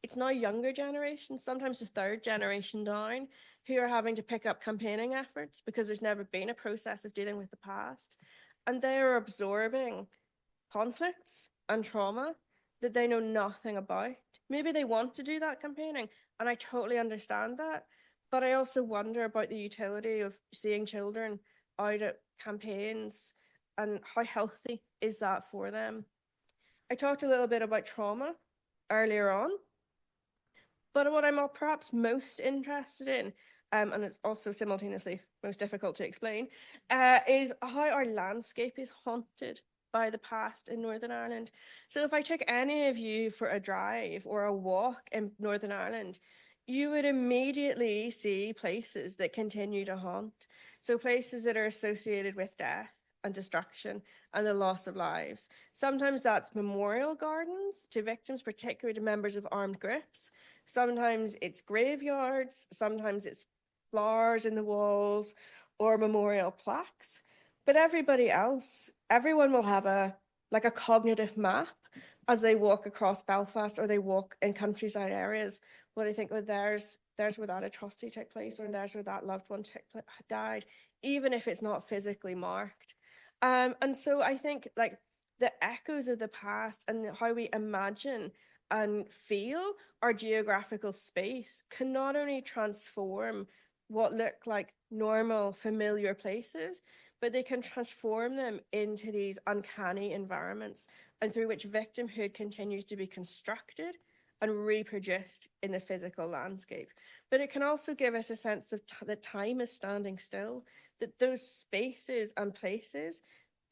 it's now younger generations, sometimes the third generation down, who are having to pick up campaigning efforts because there's never been a process of dealing with the past. And they are absorbing conflicts and trauma that they know nothing about. Maybe they want to do that campaigning, and I totally understand that. But I also wonder about the utility of seeing children out at campaigns and how healthy is that for them. I talked a little bit about trauma earlier on, but what I'm perhaps most interested in, and it's also simultaneously most difficult to explain, is how our landscape is haunted by the past in Northern Ireland. So if I took any of you for a drive or a walk in Northern Ireland, you would immediately see places that continue to haunt. So places that are associated with death and destruction and the loss of lives. Sometimes that's memorial gardens to victims, particularly to members of armed groups. Sometimes it's graveyards, sometimes it's flowers in the walls or memorial plaques. But everyone will have a cognitive map as they walk across Belfast or they walk in countryside areas, well, they think, oh, there's where that atrocity took place, or there's where that loved one died, even if it's not physically marked. And so I think like the echoes of the past and how we imagine and feel our geographical space can not only transform what look like normal, familiar places, but they can transform them into these uncanny environments, and through which victimhood continues to be constructed and reproduced in the physical landscape. But it can also give us a sense of that time is standing still, that those spaces and places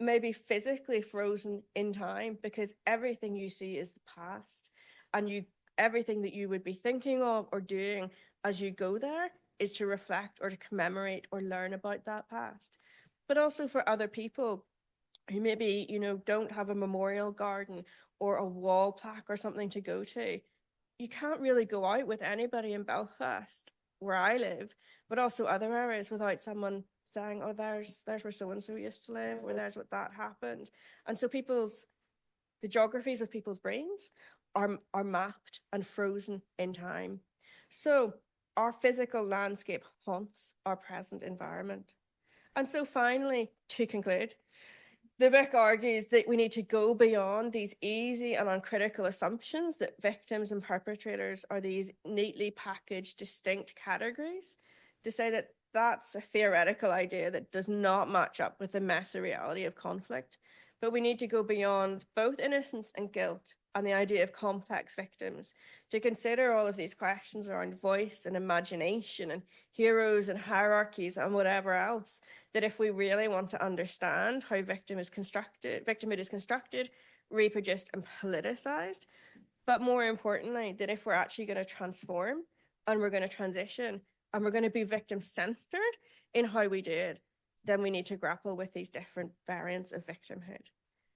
may be physically frozen in time because everything you see is the past, and everything that you would be thinking of or doing as you go there is to reflect or to commemorate or learn about that past. But also for other people who maybe, don't have a memorial garden or a wall plaque or something to go to, you can't really go out with anybody in Belfast, where I live, but also other areas, without someone saying, oh, there's where so-and-so used to live, or there's what that happened. And so the geographies of people's brains are mapped and frozen in time. So our physical landscape haunts our present environment. And so finally, to conclude, the book argues that we need to go beyond these easy and uncritical assumptions that victims and perpetrators are these neatly packaged, distinct categories, to say that that's a theoretical idea that does not match up with the messy reality of conflict. But we need to go beyond both innocence and guilt and the idea of complex victims to consider all of these questions around voice and imagination and heroes and hierarchies and whatever else, that if we really want to understand how victimhood is constructed, reproduced, and politicized, but more importantly, that if we're actually going to transform and we're going to transition and we're going to be victim-centered in how we do it, then we need to grapple with these different variants of victimhood.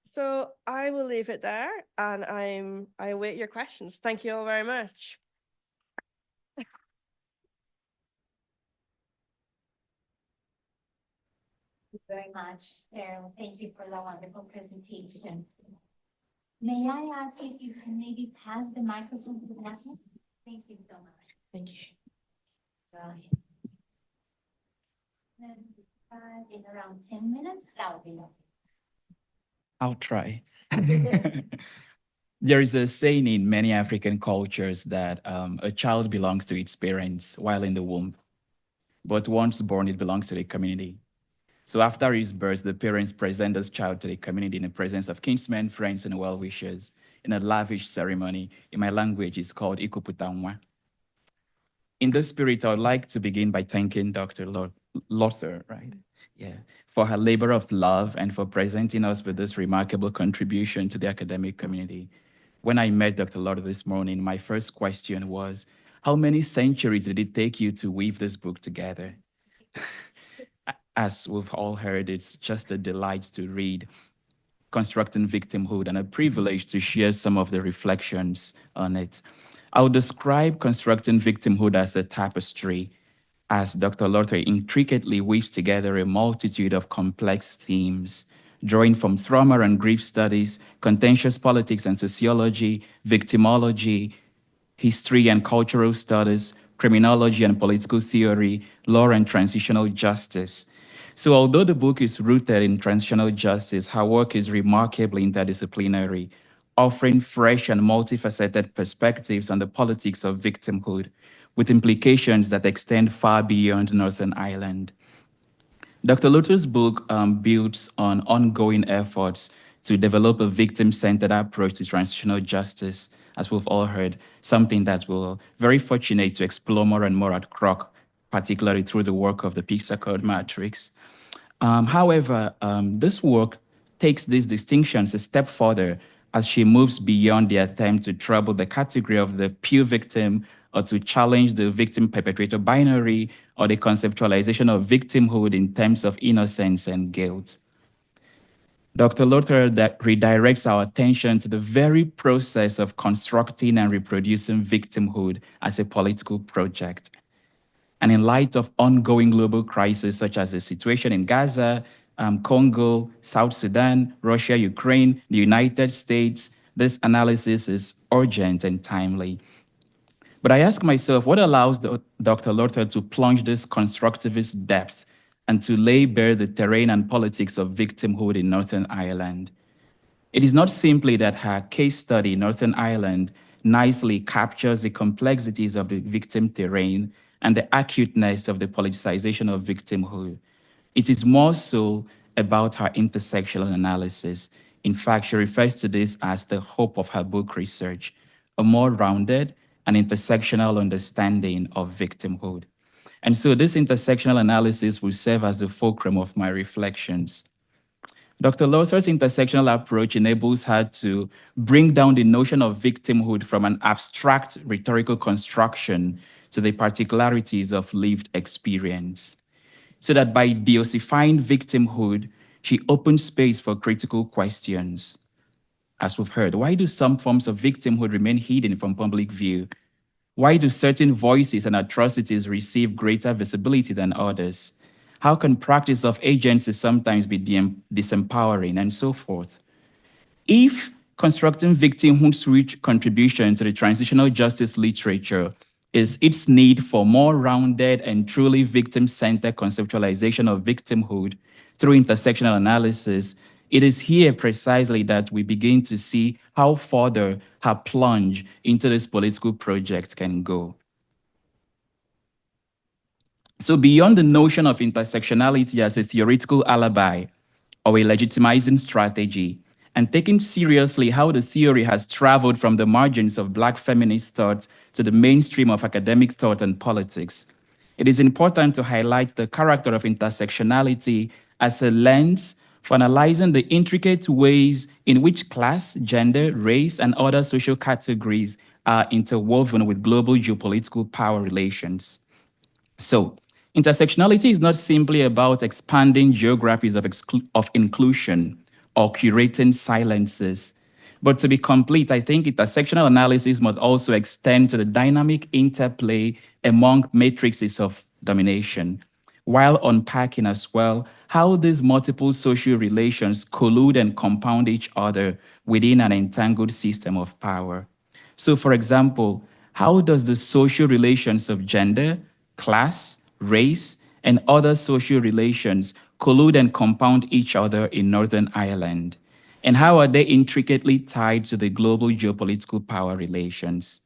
So I will leave it there, and I await your questions. Thank you all very much. Thank you very much, Cheryl. Thank you for the wonderful presentation. May I ask you if you can maybe pass the microphone to us? Thank you so much. Thank you. Right. In around 10 minutes, that would be lovely. I'll try. There is a saying in many African cultures that a child belongs to its parents while in the womb, but once born, it belongs to the community. So after his birth, the parents present this child to the community in the presence of kinsmen, friends, and well-wishers in a lavish ceremony. In my language, it's called Ikuputanwa. In this spirit, I would like to begin by thanking Dr. Lawther, right? Yeah, for her labor of love and for presenting us with this remarkable contribution to the academic community. When I met Dr. Lawther this morning, my first question was, how many centuries did it take you to weave this book together? As we've all heard, it's just a delight to read Constructing Victimhood and a privilege to share some of the reflections on it. I would describe Constructing Victimhood as a tapestry, as Dr. Lawther intricately weaves together a multitude of complex themes, drawing from trauma and grief studies, contentious politics and sociology, victimology, history and cultural studies, criminology and political theory, law and transitional justice. So although the book is rooted in transitional justice, her work is remarkably interdisciplinary, offering fresh and multifaceted perspectives on the politics of victimhood, with implications that extend far beyond Northern Ireland. Dr. Lawther's book builds on ongoing efforts to develop a victim-centered approach to transitional justice, as we've all heard, something that we're very fortunate to explore more and more at Kroc, particularly through the work of the Pixar Code Matrix. However, this work takes these distinctions a step further as she moves beyond the attempt to trouble the category of the pure victim or to challenge the victim-perpetrator binary or the conceptualization of victimhood in terms of innocence and guilt. Dr. Lawther redirects our attention to the very process of constructing and reproducing victimhood as a political project. And in light of ongoing global crises such as the situation in Gaza, Congo, South Sudan, Russia, Ukraine, the United States, this analysis is urgent and timely. But I ask myself, what allows Dr. Lawther to plunge this constructivist depth and to lay bare the terrain and politics of victimhood in Northern Ireland? It is not simply that her case study, Northern Ireland, nicely captures the complexities of the victim terrain and the acuteness of the politicization of victimhood. It is more so about her intersectional analysis. In fact, she refers to this as the hope of her book research, a more rounded and intersectional understanding of victimhood. And so this intersectional analysis will serve as the fulcrum of my reflections. Dr. Lawther's intersectional approach enables her to bring down the notion of victimhood from an abstract rhetorical construction to the particularities of lived experience, so that by deossifying victimhood, she opens space for critical questions. As we've heard, why do some forms of victimhood remain hidden from public view? Why do certain voices and atrocities receive greater visibility than others? How can practice of agency sometimes be disempowering, and so forth? If constructing victimhood's rich contribution to the transitional justice literature is its need for more rounded and truly victim-centered conceptualization of victimhood through intersectional analysis, it is here precisely that we begin to see how further her plunge into this political project can go. So beyond the notion of intersectionality as a theoretical alibi or a legitimizing strategy, and taking seriously how the theory has traveled from the margins of Black feminist thought to the mainstream of academic thought and politics, it is important to highlight the character of intersectionality as a lens for analyzing the intricate ways in which class, gender, race, and other social categories are interwoven with global geopolitical power relations. So, intersectionality is not simply about expanding geographies of inclusion or curating silences. But to be complete, I think intersectional analysis must also extend to the dynamic interplay among matrices of domination, while unpacking as well how these multiple social relations collude and compound each other within an entangled system of power. So, for example, how does the social relations of gender, class, race, and other social relations collude and compound each other in Northern Ireland? And how are they intricately tied to the global geopolitical power relations?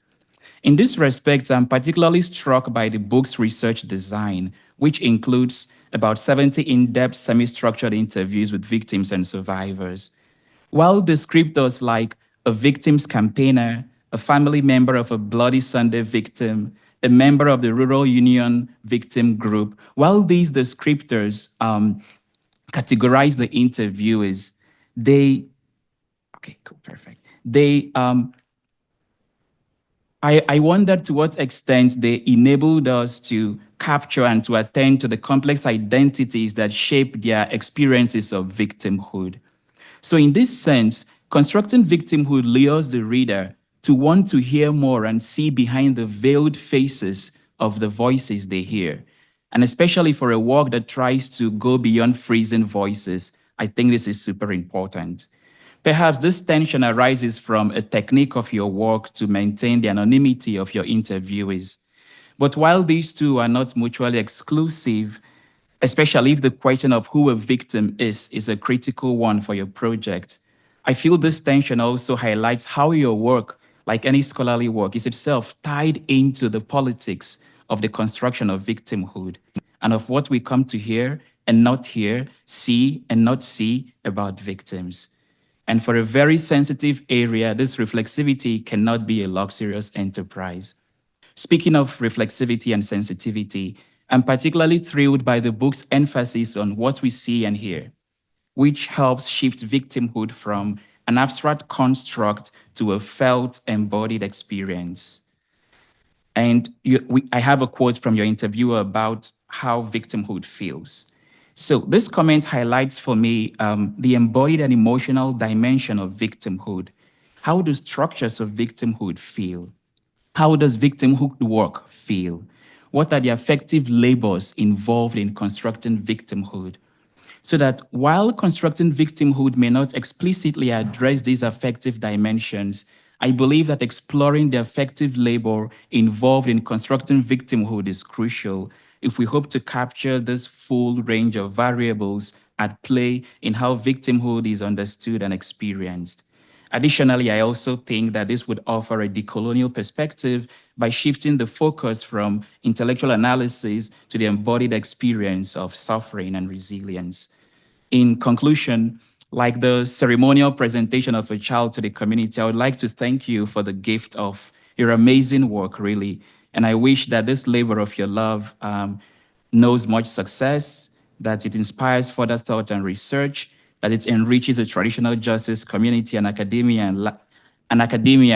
In this respect, I'm particularly struck by the book's research design, which includes about 70 in-depth semi-structured interviews with victims and survivors. While descriptors like a victim's campaigner, a family member of a Bloody Sunday victim, a member of the Rural Union victim group, while these descriptors categorize the interviewees, I wonder to what extent they enabled us to capture and to attend to the complex identities that shape their experiences of victimhood. So in this sense, constructing victimhood lures the reader to want to hear more and see behind the veiled faces of the voices they hear. And especially for a work that tries to go beyond freezing voices, I think this is super important. Perhaps this tension arises from a technique of your work to maintain the anonymity of your interviewees. But while these two are not mutually exclusive, especially if the question of who a victim is a critical one for your project, I feel this tension also highlights how your work, like any scholarly work, is itself tied into the politics of the construction of victimhood and of what we come to hear and not hear, see and not see about victims. And for a very sensitive area, this reflexivity cannot be a luxurious enterprise. Speaking of reflexivity and sensitivity, I'm particularly thrilled by the book's emphasis on what we see and hear, which helps shift victimhood from an abstract construct to a felt, embodied experience. And I have a quote from your interviewer about how victimhood feels. So this comment highlights for me the embodied and emotional dimension of victimhood. How do structures of victimhood feel? How does victimhood work feel? What are the affective labors involved in constructing victimhood? So that while constructing victimhood may not explicitly address these affective dimensions, I believe that exploring the affective labor involved in constructing victimhood is crucial if we hope to capture this full range of variables at play in how victimhood is understood and experienced. Additionally, I also think that this would offer a decolonial perspective by shifting the focus from intellectual analysis to the embodied experience of suffering and resilience. In conclusion, like the ceremonial presentation of a child to the community, I would like to thank you for the gift of your amazing work, really. And I wish that this labor of your love knows much success, that it inspires further thought and research, that it enriches the traditional justice community and academia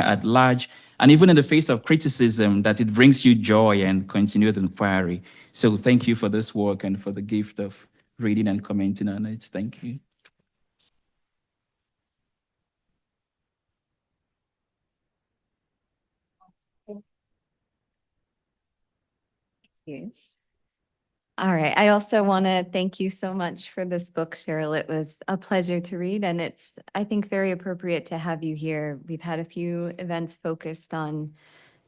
at large, and even in the face of criticism, that it brings you joy and continued inquiry. So thank you for this work and for the gift of reading and commenting on it. Thank you. You. All right. I also want to thank you so much for this book, Cheryl. It was a pleasure to read, and it's, I think, very appropriate to have you here. We've had a few events focused on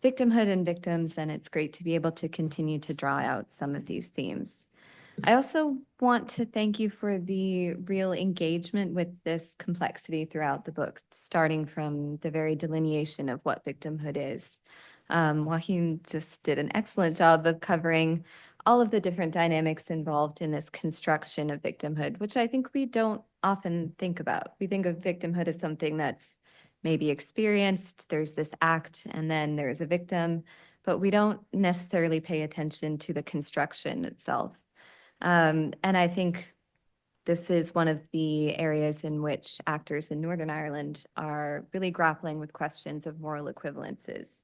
victimhood and victims, and it's great to be able to continue to draw out some of these themes. I also want to thank you for the real engagement with this complexity throughout the book, starting from the very delineation of what victimhood is. Joachim just did an excellent job of covering all of the different dynamics involved in this construction of victimhood, which I think we don't often think about. We think of victimhood as something that's maybe experienced, there's this act, and then there's a victim, but we don't necessarily pay attention to the construction itself. And I think this is one of the areas in which actors in Northern Ireland are really grappling with questions of moral equivalences.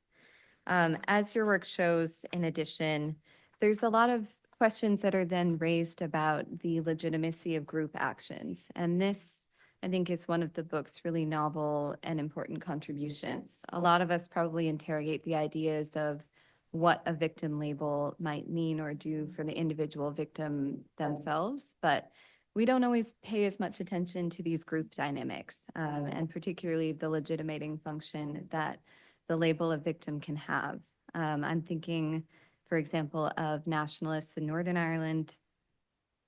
As your work shows, in addition, there's a lot of questions that are then raised about the legitimacy of group actions. And this, I think, is one of the book's really novel and important contributions. A lot of us probably interrogate the ideas of what a victim label might mean or do for the individual victim themselves, but we don't always pay as much attention to these group dynamics, and particularly the legitimating function that the label of victim can have. I'm thinking, for example, of nationalists in Northern Ireland,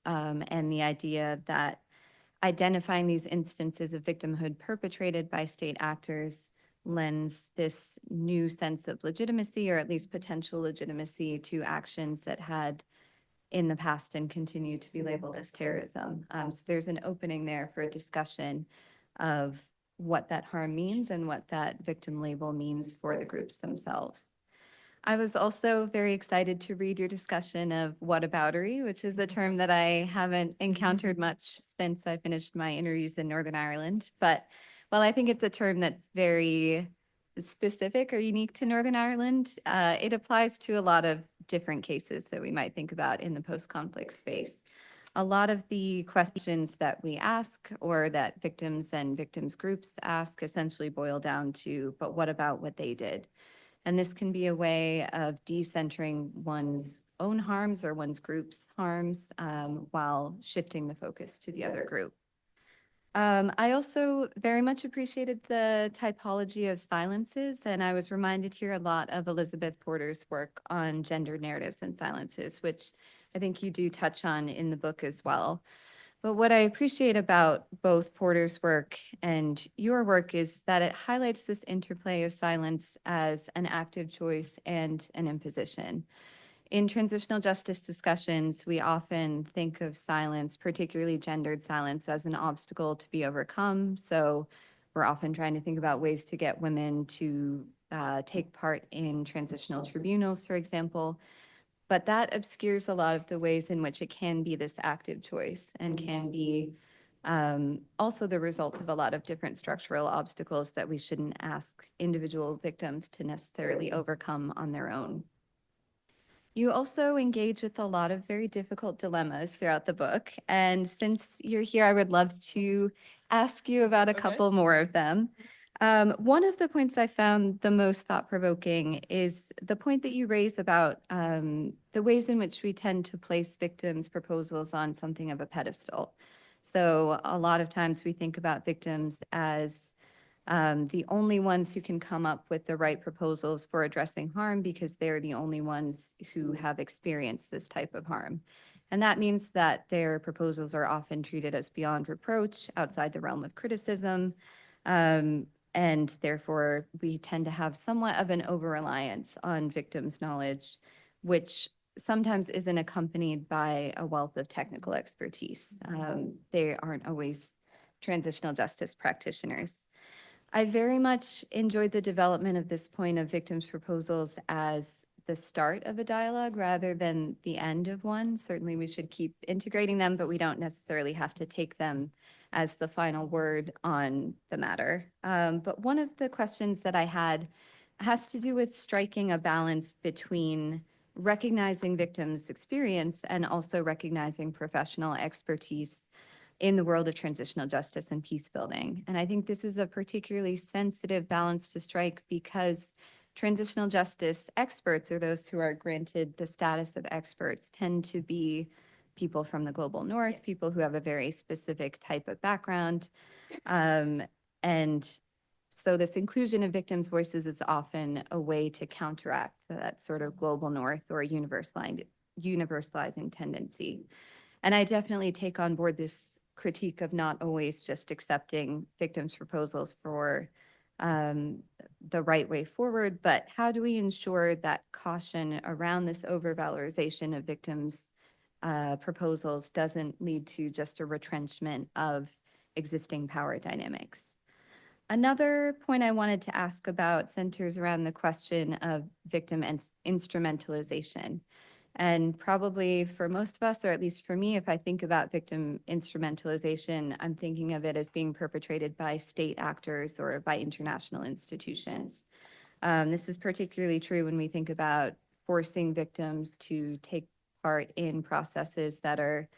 and the idea that identifying these instances of victimhood perpetrated by state actors lends this new sense of legitimacy, or at least potential legitimacy, to actions that had in the past and continue to be labeled as terrorism. So there's an opening there for a discussion of what that harm means and what that victim label means for the groups themselves. I was also very excited to read your discussion of whataboutery, which is a term that I haven't encountered much since I finished my interviews in Northern Ireland. But while I think it's a term that's very specific or unique to Northern Ireland, it applies to a lot of different cases that we might think about in the post-conflict space. A lot of the questions that we ask, or that victims and victims groups ask, essentially boil down to, but what about what they did? And this can be a way of decentering one's own harms or one's group's harms, while shifting the focus to the other group. I also very much appreciated the typology of silences, and I was reminded here a lot of Elizabeth Porter's work on gender narratives and silences, which I think you do touch on in the book as well. But what I appreciate about both Porter's work and your work is that it highlights this interplay of silence as an active choice and an imposition. In transitional justice discussions, we often think of silence, particularly gendered silence, as an obstacle to be overcome. So we're often trying to think about ways to get women to take part in transitional tribunals, for example. But that obscures a lot of the ways in which it can be this active choice, and can be also the result of a lot of different structural obstacles that we shouldn't ask individual victims to necessarily overcome on their own. You also engage with a lot of very difficult dilemmas throughout the book. And since you're here, I would love to ask you about a couple more of them. One of the points I found the most thought-provoking is the point that you raise about the ways in which we tend to place victims' proposals on something of a pedestal. So a lot of times we think about victims as the only ones who can come up with the right proposals for addressing harm because they're the only ones who have experienced this type of harm. And that means that their proposals are often treated as beyond reproach, outside the realm of criticism, and therefore we tend to have somewhat of an over-reliance on victims' knowledge, which sometimes isn't accompanied by a wealth of technical expertise. They aren't always transitional justice practitioners. I very much enjoyed the development of this point of victims' proposals as the start of a dialogue rather than the end of one. Certainly we should keep integrating them, but we don't necessarily have to take them as the final word on the matter. But one of the questions that I had has to do with striking a balance between recognizing victims' experience and also recognizing professional expertise in the world of transitional justice and peace building. And I think this is a particularly sensitive balance to strike because transitional justice experts, or those who are granted the status of experts, tend to be people from the global north, people who have a very specific type of background. And so this inclusion of victims' voices is often a way to counteract that sort of global north or universalizing tendency. And I definitely take on board this critique of not always just accepting victims' proposals for the right way forward, but how do we ensure that caution around this overvalorization of victims' proposals doesn't lead to just a retrenchment of existing power dynamics? Another point I wanted to ask about centers around the question of victim instrumentalization. And probably for most of us, or at least for me, if I think about victim instrumentalization, I'm thinking of it as being perpetrated by state actors or by international institutions. This is particularly true when we think about forcing victims to take part in processes that are,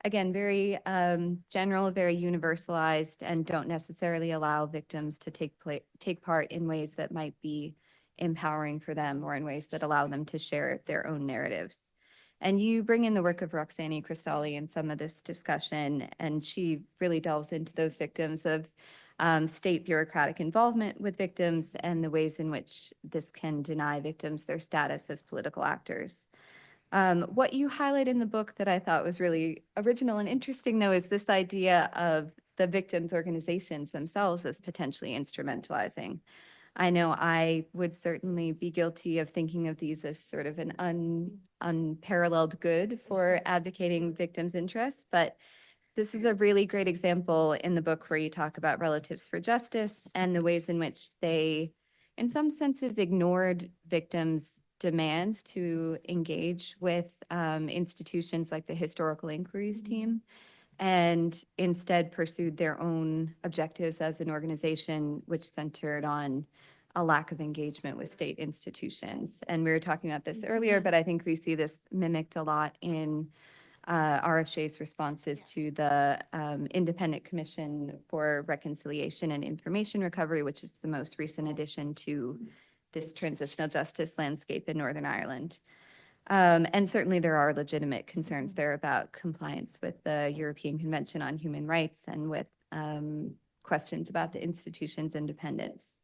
again, very general, very universalized, and don't necessarily allow victims to take part in ways that might be empowering for them or in ways that allow them to share their own narratives. And you bring in the work of Roxani Cristalli in some of this discussion, and she really delves into those victims of state bureaucratic involvement with victims and the ways in which this can deny victims their status as political actors. What you highlight in the book that I thought was really original and interesting, though, is this idea of the victims' organizations themselves as potentially instrumentalizing. I know I would certainly be guilty of thinking of these as sort of an unparalleled good for advocating victims' interests, but this is a really great example in the book where you talk about Relatives for Justice and the ways in which they, in some senses, ignored victims' demands to engage with institutions like the Historical Inquiries Team, and instead pursued their own objectives as an organization, which centered on a lack of engagement with state institutions. And we were talking about this earlier, but I think we see this mimicked a lot in RFJ's responses to the Independent Commission for Reconciliation and Information Recovery, which is the most recent addition to this transitional justice landscape in Northern Ireland. And certainly there are legitimate concerns there about compliance with the European Convention on Human Rights and with questions about the institution's independence.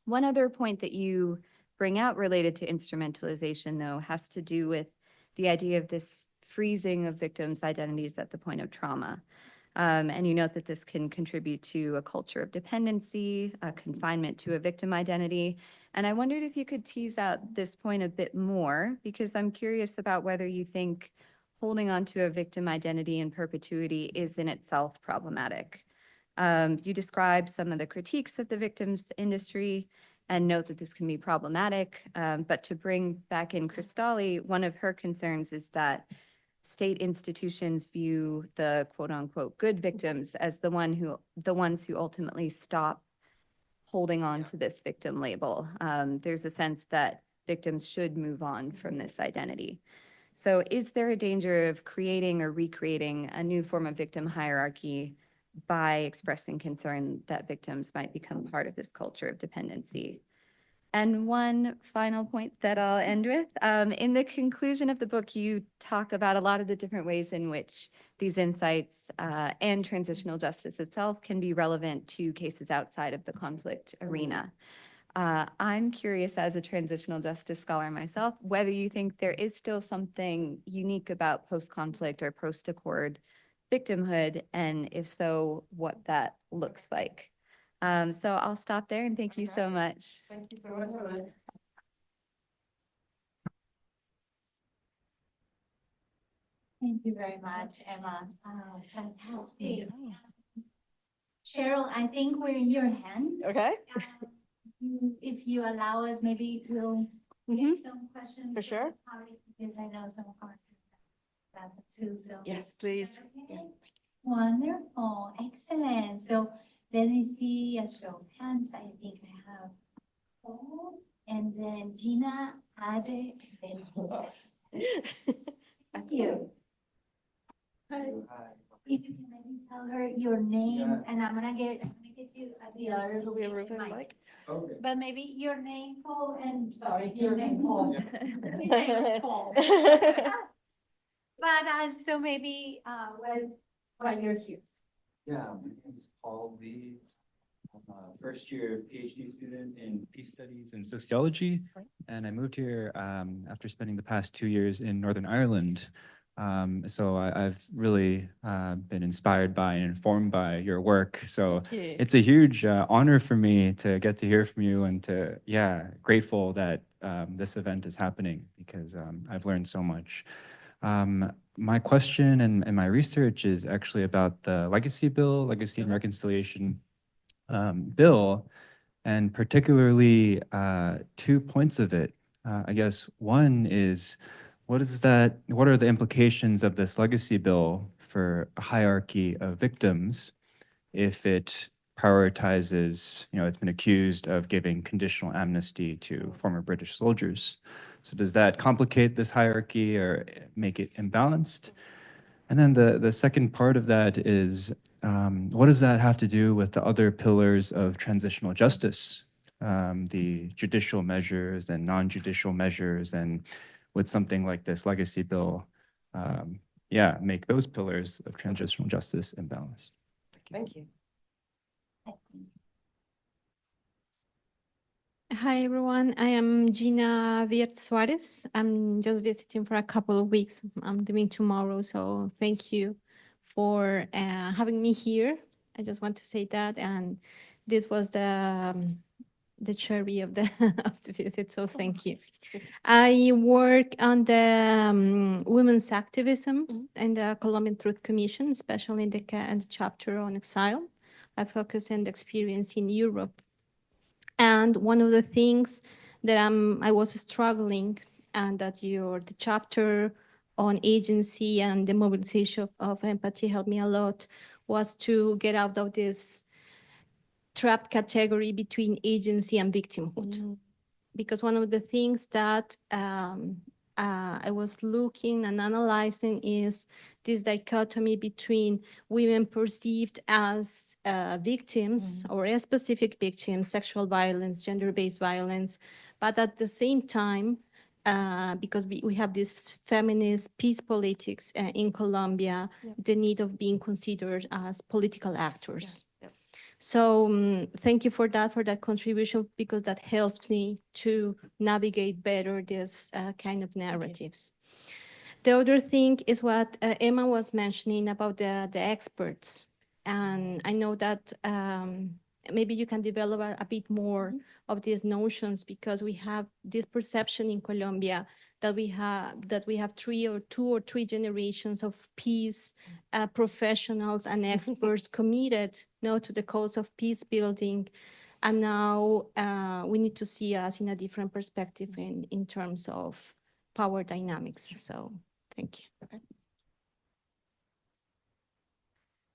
One other point that you bring out related to instrumentalization, though, has to do with the idea of this freezing of victims' identities at the point of trauma. And you note that this can contribute to a culture of dependency, a confinement to a victim identity. And I wondered if you could tease out this point a bit more, because I'm curious about whether you think holding on to a victim identity in perpetuity is in itself problematic. You describe some of the critiques of the victims industry and note that this can be problematic. But to bring back in Cristalli, one of her concerns is that state institutions view the quote unquote good victims as the ones who ultimately stop holding on to this victim label. There's a sense that victims should move on from this identity. So is there a danger of creating or recreating a new form of victim hierarchy by expressing concern that victims might become part of this culture of dependency. And one final point that I'll end with, in the conclusion of the book, you talk about a lot of the different ways in which these insights and transitional justice itself can be relevant to cases outside of the conflict arena. I'm curious, as a transitional justice scholar myself, whether you think there is still something unique about post-conflict or post-accord victimhood, and if so, what that looks like. So I'll stop there and thank you so much. Thank you so much. Thank you very much, Emma. Fantastic. Cheryl, I think we're in your hands. Okay. If you allow us, maybe we'll get some questions. For sure. Because I know some of us does it too, so. Yes, please. Okay. Wonderful, excellent. So let me see a show of hands. I think I have Paul, and then Gina, Ade, and then Thank you. Hi. If you can maybe tell her your name, and I'm gonna get you the other. Will be a roving mic. Okay. But maybe your name, Paul, and sorry, your name, Paul. Yeah. Your name is Paul. But so maybe while you're here. Yeah, my name is Paul Lee. I'm a first year Ph.D. student in peace studies and sociology. And I moved here after spending the past 2 years in Northern Ireland. So I've really been inspired by and informed by your work. So Thank you. it's a huge honor for me to get to hear from you, and to, grateful that this event is happening, because I've learned so much. My question and my research is actually about the Legacy Bill, Legacy and Reconciliation Bill, and particularly 2 points of it. I guess one is, what are the implications of this Legacy Bill for a hierarchy of victims if it prioritizes, it's been accused of giving conditional amnesty to former British soldiers. So does that complicate this hierarchy or make it imbalanced? And then the second part of that is, what does that have to do with the other pillars of transitional justice, the judicial measures and non-judicial measures, and would something like this Legacy Bill, make those pillars of transitional justice imbalanced? Thank you. Hi, everyone. I am Gina Viert Suarez. I'm just visiting for a couple of weeks. I'm leaving tomorrow, so thank you for having me here. I just want to say that, and this was the cherry of the of the visit, so thank you. I work on the women's activism and the Colombian Truth Commission, especially in the chapter on exile. I focus on the experience in Europe. And one of the things that I was struggling, and that the chapter on agency and the mobilization of empathy helped me a lot, was to get out of this trapped category between agency and victimhood. Because one of the things that I was looking and analyzing is this dichotomy between women perceived as victims or as specific victims, sexual violence, gender-based violence, but at the same time, because we have this feminist peace politics in Colombia, the need of being considered as political actors. So thank you for that contribution, because that helps me to navigate better this kind of narratives. The other thing is what Emma was mentioning about the experts. And I know that maybe you can develop a bit more of these notions, because we have this perception in Colombia that we have two or three generations of peace professionals and experts committed to the cause of peace building. And now we need to see us in a different perspective in terms of power dynamics. So thank you. Okay.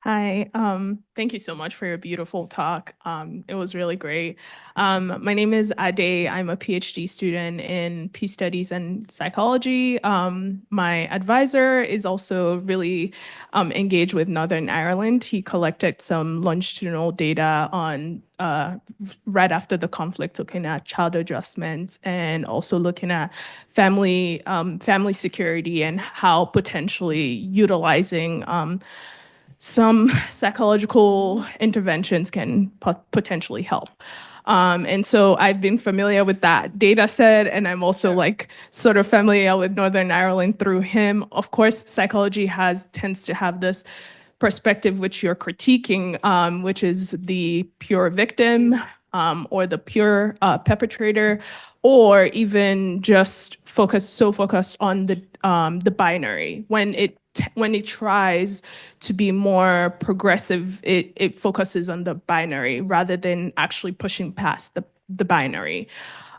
Hi, thank you so much for your beautiful talk. It was really great. My name is Ade. I'm a PhD student in peace studies and psychology. My advisor is also really engaged with Northern Ireland. He collected some longitudinal data on right after the conflict, looking at child adjustment and also looking at family security and how potentially utilizing some psychological interventions can potentially help. And so I've been familiar with that data set, and I'm also like sort of familiar with Northern Ireland through him. Of course, psychology tends to have this perspective which you're critiquing, which is the pure victim or the pure perpetrator, or even just focused on the binary. When it tries to be more progressive, it focuses on the binary rather than actually pushing past the binary.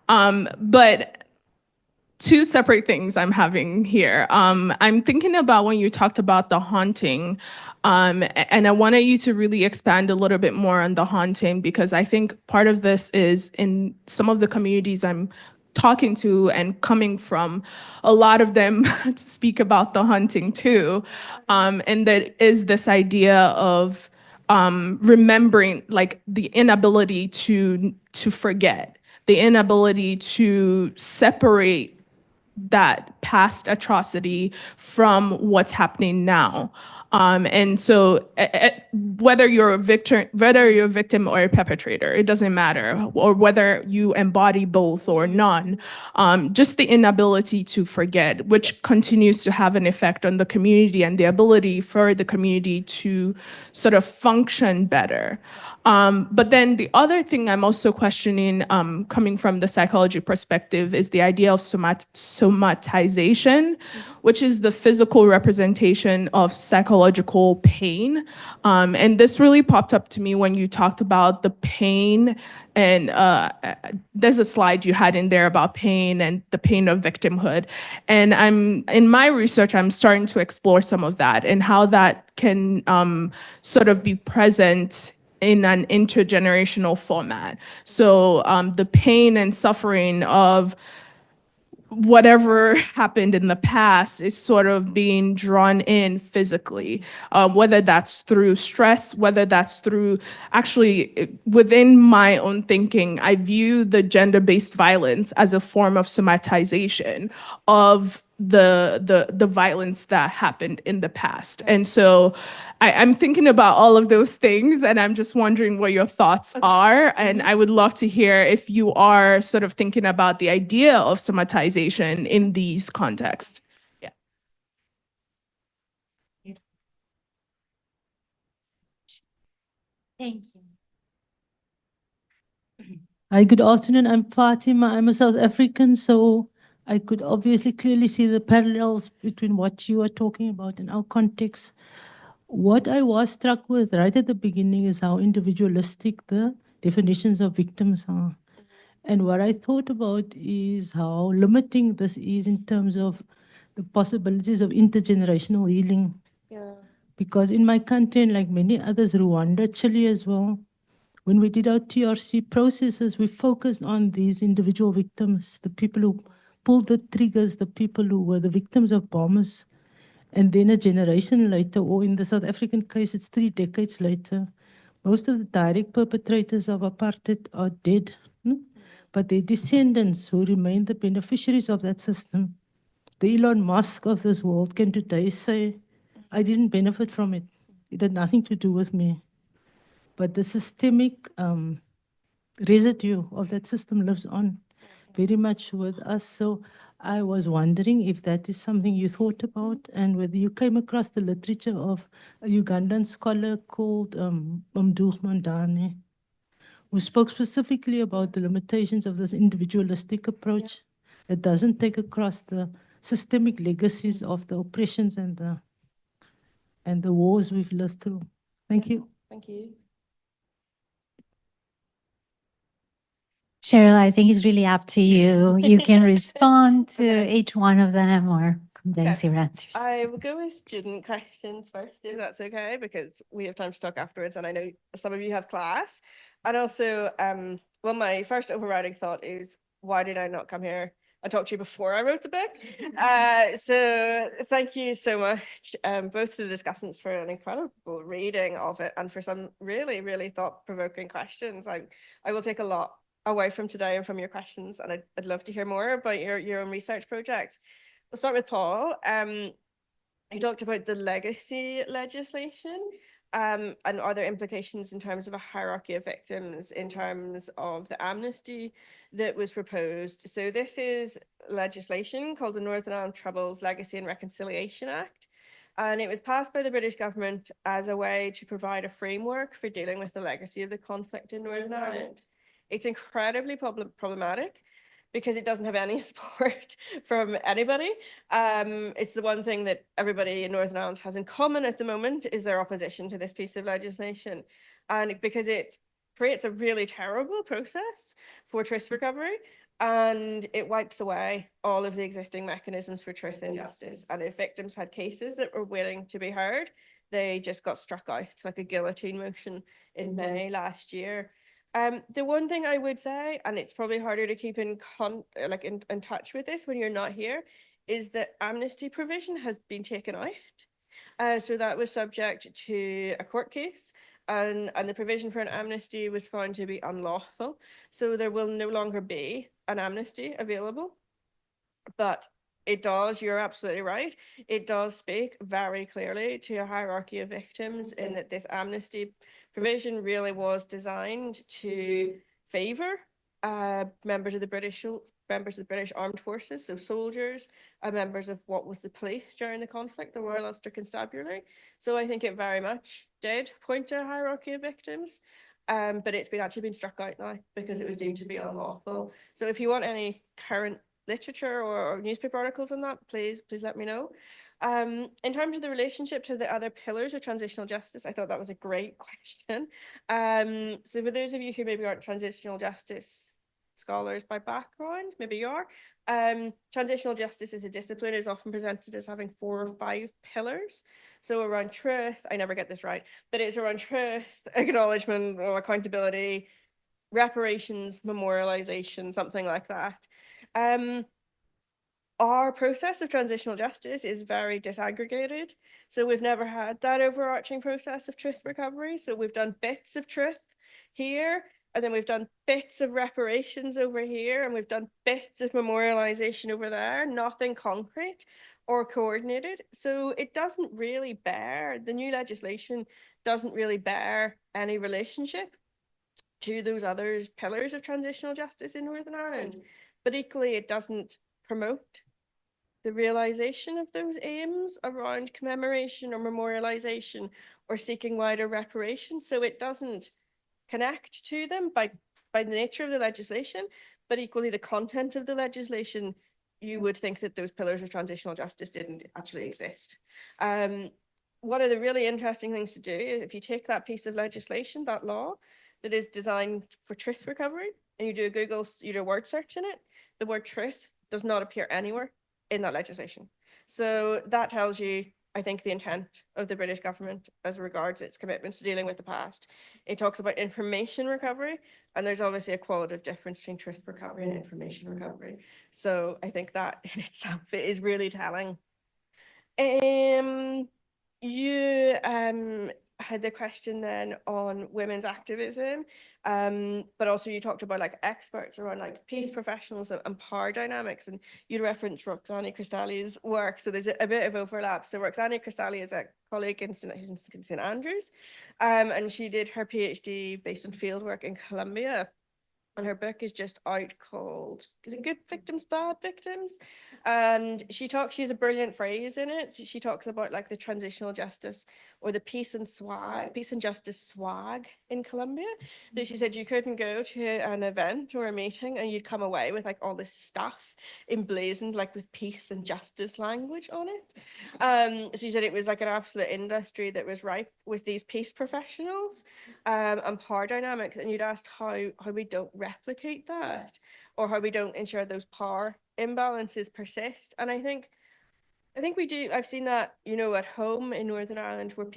But two separate things I'm having here. I'm thinking about when you talked about the haunting, and I wanted you to really expand a little bit more on the haunting, because I think part of this is in some of the communities I'm talking to and coming from, a lot of them speak about the haunting too. And that is this idea of remembering, like the inability to forget, the inability to separate that past atrocity from what's happening now. And so whether you're a victim or a perpetrator, it doesn't matter, or whether you embody both or none, just the inability to forget, which continues to have an effect on the community and the ability for the community to sort of function better. But then the other thing I'm also questioning, coming from the psychology perspective, is the idea of somatization, which is the physical representation of psychological pain. And this really popped up to me when you talked about the pain, and there's a slide you had in there about pain and the pain of victimhood. And in my research, I'm starting to explore some of that and how that can sort of be present in an intergenerational format. So the pain and suffering of whatever happened in the past is sort of being drawn in physically, whether that's through stress, whether that's through, actually, within my own thinking, I view the gender-based violence as a form of somatization of the violence that happened in the past. And so I'm thinking about all of those things, and I'm just wondering what your thoughts are. And I would love to hear if you are sort of thinking about the idea of somatization in these contexts. Yeah. Thank you. Hi, good afternoon. I'm Fatima. I'm a South African, so I could obviously clearly see the parallels between what you are talking about and our context. What I was struck with right at the beginning is how individualistic the definitions of victims are. And what I thought about is how limiting this is in terms of the possibilities of intergenerational healing. Yeah. Because in my country, and like many others, Rwanda, Chile as well, when we did our TRC processes, we focused on these individual victims, the people who pulled the triggers, the people who were the victims of bombers. And then a generation later, or in the South African case, it's 3 decades later, most of the direct perpetrators of apartheid are dead. But their descendants who remain the beneficiaries of that system, the Elon Musk of this world, can today say, I didn't benefit from it. It had nothing to do with me. But the systemic residue of that system lives on very much with us. So I was wondering if that is something you thought about, and whether you came across the literature of a Ugandan scholar called Mduch Mandane, who spoke specifically about the limitations of this individualistic approach that doesn't take across the systemic legacies of the oppressions and the wars we've lived through. Thank you. Thank you. Cheryl, I think it's really up to you. You can respond to each one of them or condense your answers. I will go with student questions first, if that's okay, because we have time to talk afterwards, and I know some of you have class. And also, well, my first overriding thought is, why did I not come here and talk to you before I wrote the book? So thank you so much, both to the discussants, for an incredible reading of it and for some really, really thought-provoking questions. I will take a lot away from today and from your questions, and I'd love to hear more about your own research projects. We'll start with Paul. You talked about the legacy legislation, and are there implications in terms of a hierarchy of victims in terms of the amnesty that was proposed? So this is legislation called the Northern Ireland Troubles Legacy and Reconciliation Act, and it was passed by the British government as a way to provide a framework for dealing with the legacy of the conflict in Northern Ireland. It's incredibly problematic because it doesn't have any support from anybody. It's the one thing that everybody in Northern Ireland has in common at the moment is their opposition to this piece of legislation. And because it creates a really terrible process for truth recovery, and it wipes away all of the existing mechanisms for truth and justice. And if victims had cases that were waiting to be heard, they just got struck out like a guillotine motion in May last year. The one thing I would say, and it's probably harder to keep in touch with this when you're not here, is that amnesty provision has been taken out. So that was subject to a court case, and the provision for an amnesty was found to be unlawful. So there will no longer be an amnesty available. But it does, you're absolutely right, it does speak very clearly to a hierarchy of victims in that this amnesty provision really was designed to favour members of the British Armed Forces, so soldiers, members of what was the police during the conflict, the Royal Ulster Constabulary. So I think it very much did point to a hierarchy of victims, but it's actually been struck out now because it was deemed to be unlawful. So if you want any current literature or newspaper articles on that, please let me know. In terms of the relationship to the other pillars of transitional justice, I thought that was a great question. So for those of you who maybe aren't transitional justice scholars by background, maybe you are, transitional justice as a discipline is often presented as having 4 or 5 pillars. So around truth, I never get this right, but it's around truth, acknowledgement or accountability, reparations, memorialization, something like that. Our process of transitional justice is very disaggregated. So we've never had that overarching process of truth recovery. So we've done bits of truth here, and then we've done bits of reparations over here, and we've done bits of memorialization over there, nothing concrete or coordinated. So it doesn't really bear, the new legislation doesn't really bear any relationship to those other pillars of transitional justice in Northern Ireland. But equally, it doesn't promote the realization of those aims around commemoration or memorialization or seeking wider reparation. So it doesn't connect to them by the nature of the legislation, but equally the content of the legislation, you would think that those pillars of transitional justice didn't actually exist. One of the really interesting things to do, if you take that piece of legislation, that law that is designed for truth recovery, and you do a word search in it, the word truth does not appear anywhere in that legislation. So that tells you, I think, the intent of the British government as regards its commitments to dealing with the past. It talks about information recovery, and there's obviously a qualitative difference between truth recovery and information recovery. So I think that in itself is really telling. You had the question then on women's activism, but also you talked about like experts around like peace professionals and power dynamics, and you referenced Roxana Cristalli's work, so there's a bit of overlap. So Roxana Cristalli is a colleague in St Andrews, and she did her PhD based on fieldwork in Colombia. And her book is just out called, is it Good Victims, Bad Victims? And she has a brilliant phrase in it. She talks about like the transitional justice or the peace and justice swag in Colombia. That she said you couldn't go to an event or a meeting and you'd come away with like all this stuff emblazoned like with peace and justice language on it. She said it was like an absolute industry that was ripe with these peace professionals and power dynamics. And you'd asked how we don't replicate that or how we don't ensure those power imbalances persist. And I think I think we do. I've seen that, at home in Northern Ireland, where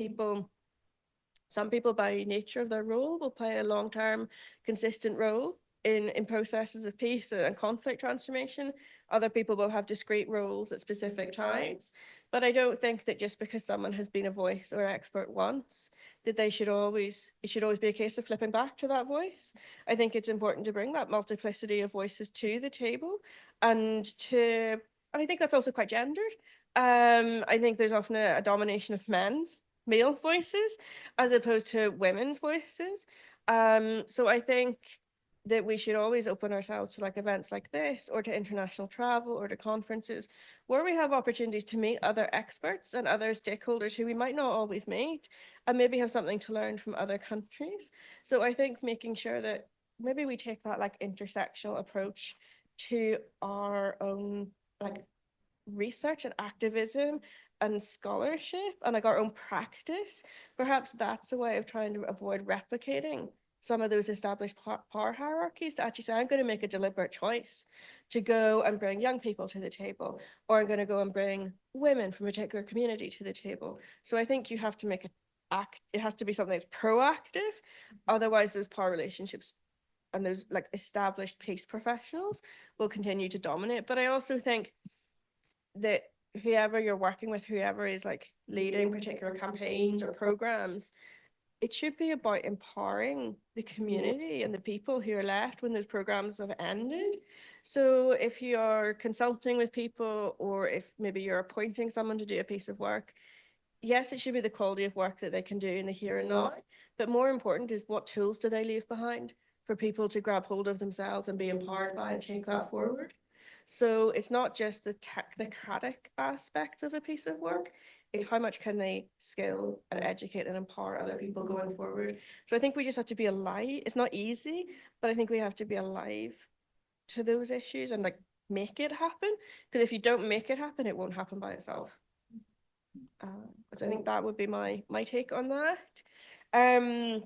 some people by nature of their role will play a long-term consistent role in processes of peace and conflict transformation. Other people will have discrete roles at specific times. But I don't think that just because someone has been a voice or expert once, that it should always be a case of flipping back to that voice. I think it's important to bring that multiplicity of voices to the table, and I think that's also quite gendered. I think there's often a domination of male voices as opposed to women's voices. So I think that we should always open ourselves to events like this, or to international travel, or to conferences where we have opportunities to meet other experts and other stakeholders who we might not always meet, and maybe have something to learn from other countries. So I think making sure that maybe we take that intersectional approach to our own research and activism and scholarship and our own practice. Perhaps that's a way of trying to avoid replicating some of those established power hierarchies, to actually say, I'm going to make a deliberate choice to go and bring young people to the table, or I'm going to go and bring women from a particular community to the table. So I think you have to make it has to be something that's proactive. Otherwise, those power relationships and those established peace professionals will continue to dominate. But I also think that whoever you're working with, whoever is leading particular campaigns or programs, it should be about empowering the community and the people who are left when those programs have ended. So if you are consulting with people, or if maybe you're appointing someone to do a piece of work, yes, it should be the quality of work that they can do in the here and now. But more important is, what tools do they leave behind for people to grab hold of themselves and be empowered by and take that forward? So it's not just the technocratic aspect of a piece of work, it's how much can they skill and educate and empower other people going forward. So I think we just have to be alive. It's not easy, but I think we have to be alive to those issues and make it happen. Because if you don't make it happen, it won't happen by itself. So I think that would be my take on that.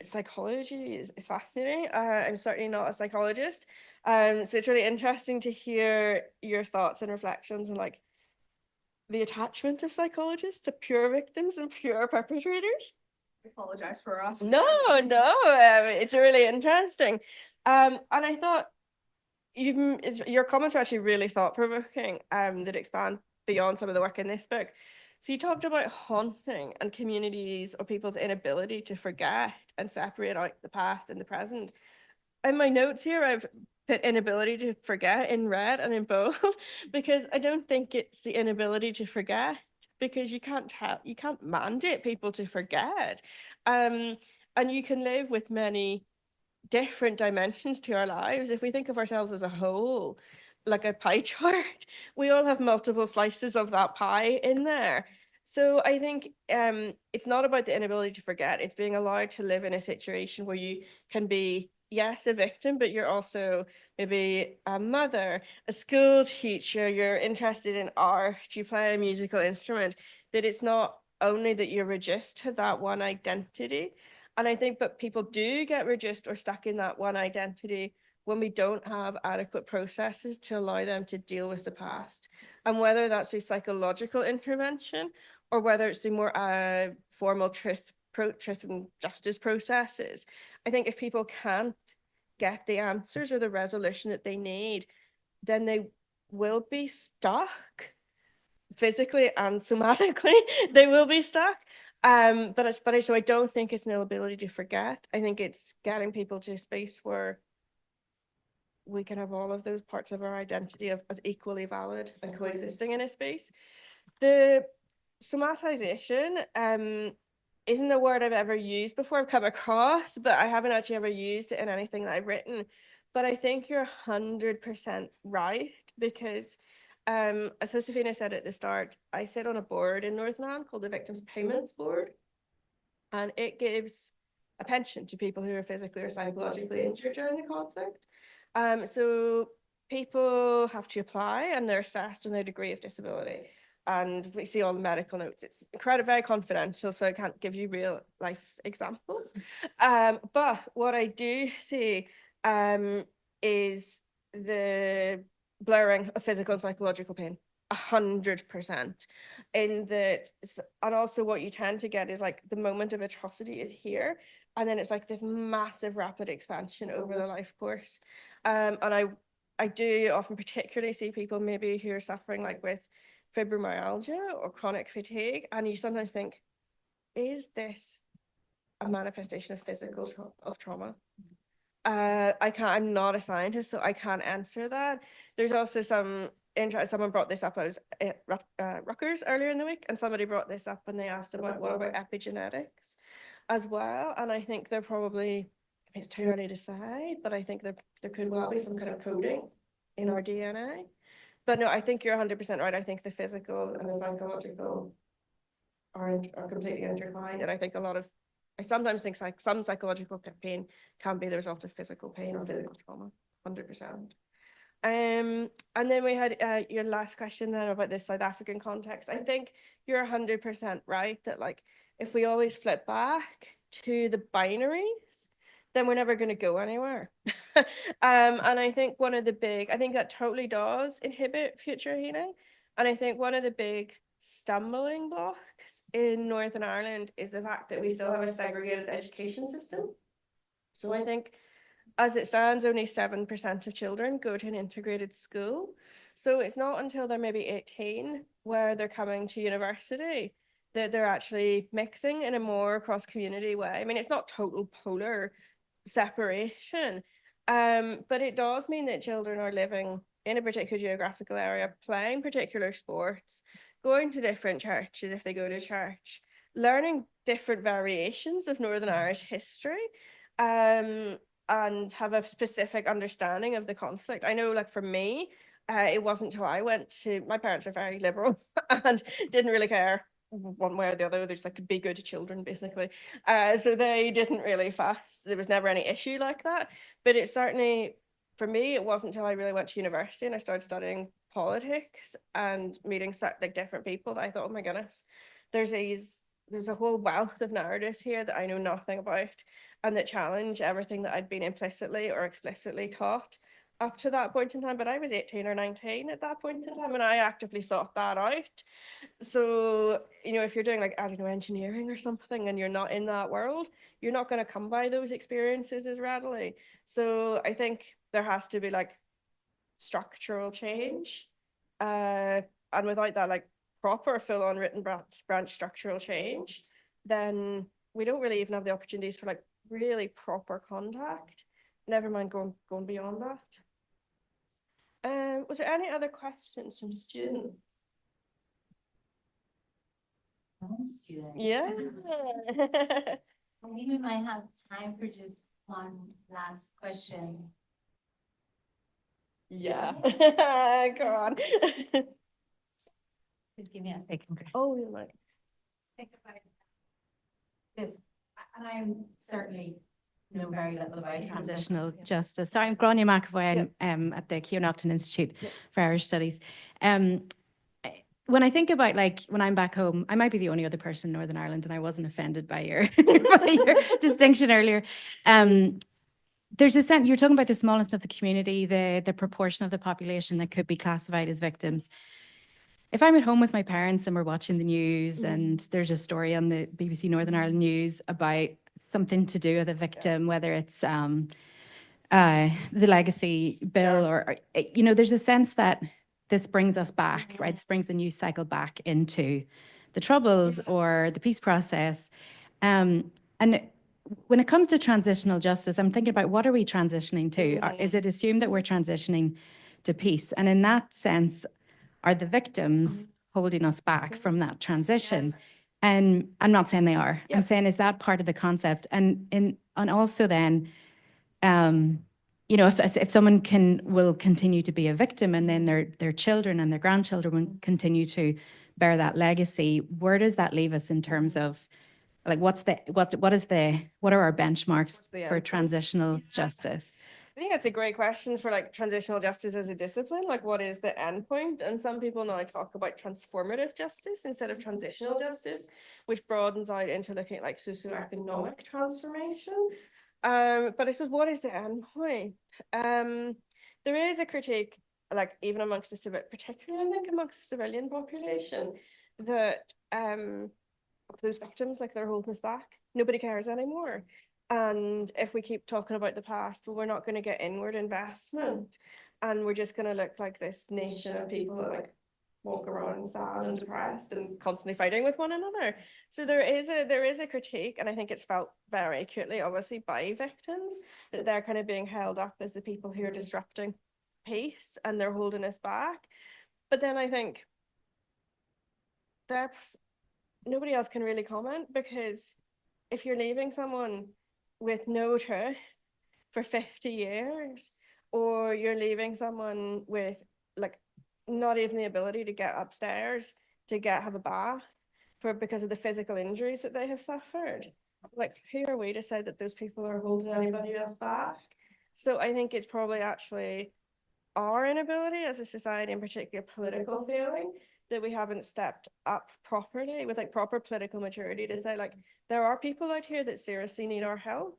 Psychology is fascinating. I'm certainly not a psychologist. So it's really interesting to hear your thoughts and reflections on the attachment of psychologists to pure victims and pure perpetrators. I apologize for us. No, it's really interesting. And I thought your comments are actually really thought-provoking, that expand beyond some of the work in this book. So you talked about haunting and communities or people's inability to forget and separate out the past and the present. In my notes here, I've put inability to forget in red and in bold, because I don't think it's the inability to forget, because you can't mandate people to forget. And you can live with many different dimensions to our lives. If we think of ourselves as a whole, like a pie chart, we all have multiple slices of that pie in there. So I think it's not about the inability to forget, it's being allowed to live in a situation where you can be, yes, a victim, but you're also maybe a mother, a school teacher, you're interested in art, you play a musical instrument, that it's not only that you're reduced to that one identity. And I think that people do get reduced or stuck in that one identity when we don't have adequate processes to allow them to deal with the past. And whether that's through psychological intervention, or whether it's through more formal truth and justice processes, I think if people can't get the answers or the resolution that they need, then they will be stuck physically and somatically. They will be stuck. So I don't think it's an inability to forget. I think it's getting people to a space where we can have all of those parts of our identity as equally valid and coexisting in a space. The somatization isn't a word I've ever used before. I've come across, but I haven't actually ever used it in anything that I've written. But I think you're 100% right, because as Josefina said at the start, I sit on a board in Northern Ireland called the Victims Payments Board, and it gives a pension to people who are physically or psychologically injured during the conflict. So people have to apply, and they're assessed on their degree of disability. And we see all the medical notes. It's very confidential, so I can't give you real life examples. But what I do see is the blurring of physical and psychological pain. 100%. In that, and also what you tend to get is like the moment of atrocity is here, and then it's like this massive rapid expansion over the life course. And I do often particularly see people maybe who are suffering like with fibromyalgia or chronic fatigue, and you sometimes think, is this a manifestation of physical trauma? I'm not a scientist, so I can't answer that. There's also some interest. Someone brought this up. I was at Rutgers earlier in the week, and somebody brought this up and they asked about what about epigenetics as well. And I think they're probably, I mean, it's too early to say, but I think there could well be some kind of coding in our DNA. But no, I think you're 100% right. I think the physical and the psychological are completely intertwined, and I think I sometimes think some psychological pain can be the result of physical pain or physical trauma, 100%. And then we had your last question then about the South African context. I think you're 100% right that like if we always flip back to the binaries, then we're never going to go anywhere. And I think I think that totally does inhibit future healing. And I think one of the big stumbling blocks in Northern Ireland is the fact that we still have a segregated education system. So I think as it stands, only 7% of children go to an integrated school. So it's not until they're maybe 18 where they're coming to university that they're actually mixing in a more cross-community way. I mean, it's not total polar separation, but it does mean that children are living in a particular geographical area, playing particular sports, going to different churches if they go to church, learning different variations of Northern Irish history, and have a specific understanding of the conflict. I know, like for me, it wasn't until I went to, my parents were very liberal and didn't really care one way or the other. They just like be good to children, basically. So they didn't really fuss. There was never any issue like that. But it certainly, for me, it wasn't until I really went to university and I started studying politics and meeting like different people that I thought, oh my goodness, there's a whole wealth of narratives here that I know nothing about and that challenge everything that I'd been implicitly or explicitly taught up to that point in time. But I was 18 or 19 at that point in time, and I actively sought that out. So, you know, if you're doing like, I don't know, engineering or something and you're not in that world, you're not going to come by those experiences as readily. So I think there has to be like structural change. And without that like proper full-on written branch structural change, then we don't really even have the opportunities for like really proper contact, never mind going beyond that. Was there any other questions from students? Yeah. I think we might have time for just one last question. Yeah. Go on. Just give me a second. Oh, you might. Think about this, and I'm certainly know very little about transitional justice. So I'm Grania McAvoy. I'm at the Keough-Naughton Institute for Irish Studies. When I think about like when I'm back home, I might be the only other person in Northern Ireland, and I wasn't offended by your, by your distinction earlier. There's a sense, you're talking about the smallness of the community, the proportion of the population that could be classified as victims. If I'm at home with my parents and we're watching the news and there's a story on the BBC Northern Ireland News about something to do with a victim, whether it's the legacy bill or, you know, there's a sense that this brings us back, right? This brings the news cycle back into the Troubles or the peace process. And when it comes to transitional justice, I'm thinking about what are we transitioning to? Is it assumed that we're transitioning to peace? And in that sense, are the victims holding us back from that transition? And I'm not saying they are. I'm saying, is that part of the concept? And also then, you know, if someone will continue to be a victim, and then their children and their grandchildren will continue to bear that legacy, where does that leave us in terms of like what are our benchmarks for transitional justice? I think that's a great question for like transitional justice as a discipline. Like, what is the end point? And some people now talk about transformative justice instead of transitional justice, which broadens out into looking at like socioeconomic transformation. But I suppose, what is the end point? There is a critique like even amongst the particularly I think amongst the civilian population, that those victims, like they're holding us back. Nobody cares anymore. And if we keep talking about the past, well, we're not going to get inward investment, and we're just going to look like this nation of people that like walk around sad and depressed and constantly fighting with one another. So there is a critique, and I think it's felt very acutely, obviously, by victims, that they're kind of being held up as the people who are disrupting peace and they're holding us back. But then I think nobody else can really comment, because if you're leaving someone with no truth for 50 years, or you're leaving someone with like not even the ability to get upstairs to have a bath because of the physical injuries that they have suffered, like who are we to say that those people are holding anybody else back? So I think it's probably actually our inability as a society, in particular political feeling, that we haven't stepped up properly with like proper political maturity to say like there are people out here that seriously need our help.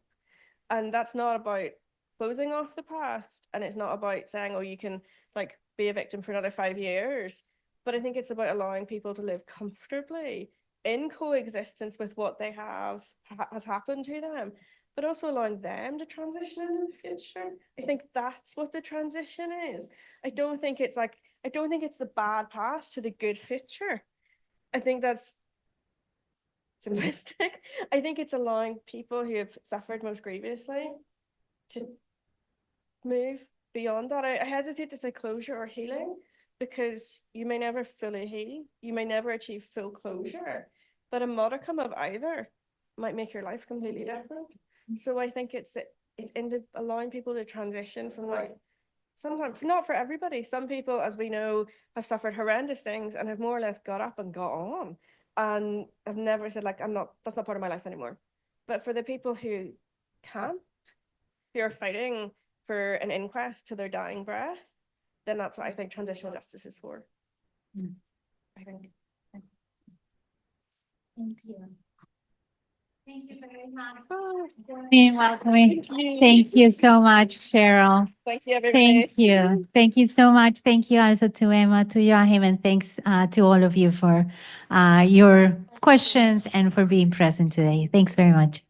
And that's not about closing off the past, and it's not about saying, oh, you can like be a victim for another 5 years, but I think it's about allowing people to live comfortably in coexistence with what they has happened to them, but also allowing them to transition into the future. I think that's what the transition is. I don't think it's the bad past to the good future. I think that's simplistic. I think it's allowing people who have suffered most grievously to move beyond that. I hesitate to say closure or healing, because you may never fully heal, you may never achieve full closure, but a modicum of either might make your life completely different. So I think it's allowing people to transition from like, sometimes not for everybody. Some people, as we know, have suffered horrendous things and have more or less got up and got on, and have never said like, that's not part of my life anymore. But for the people who can't, who are fighting for an inquest to their dying breath, then that's what I think transitional justice is for. I think. Thank you. Thank you very much. Being welcoming. Thank you so much, Cheryl. Thank you, everybody. Thank you. Thank you so much. Thank you also to Emma, to Joachim, and thanks to all of you for your questions and for being present today. Thanks very much.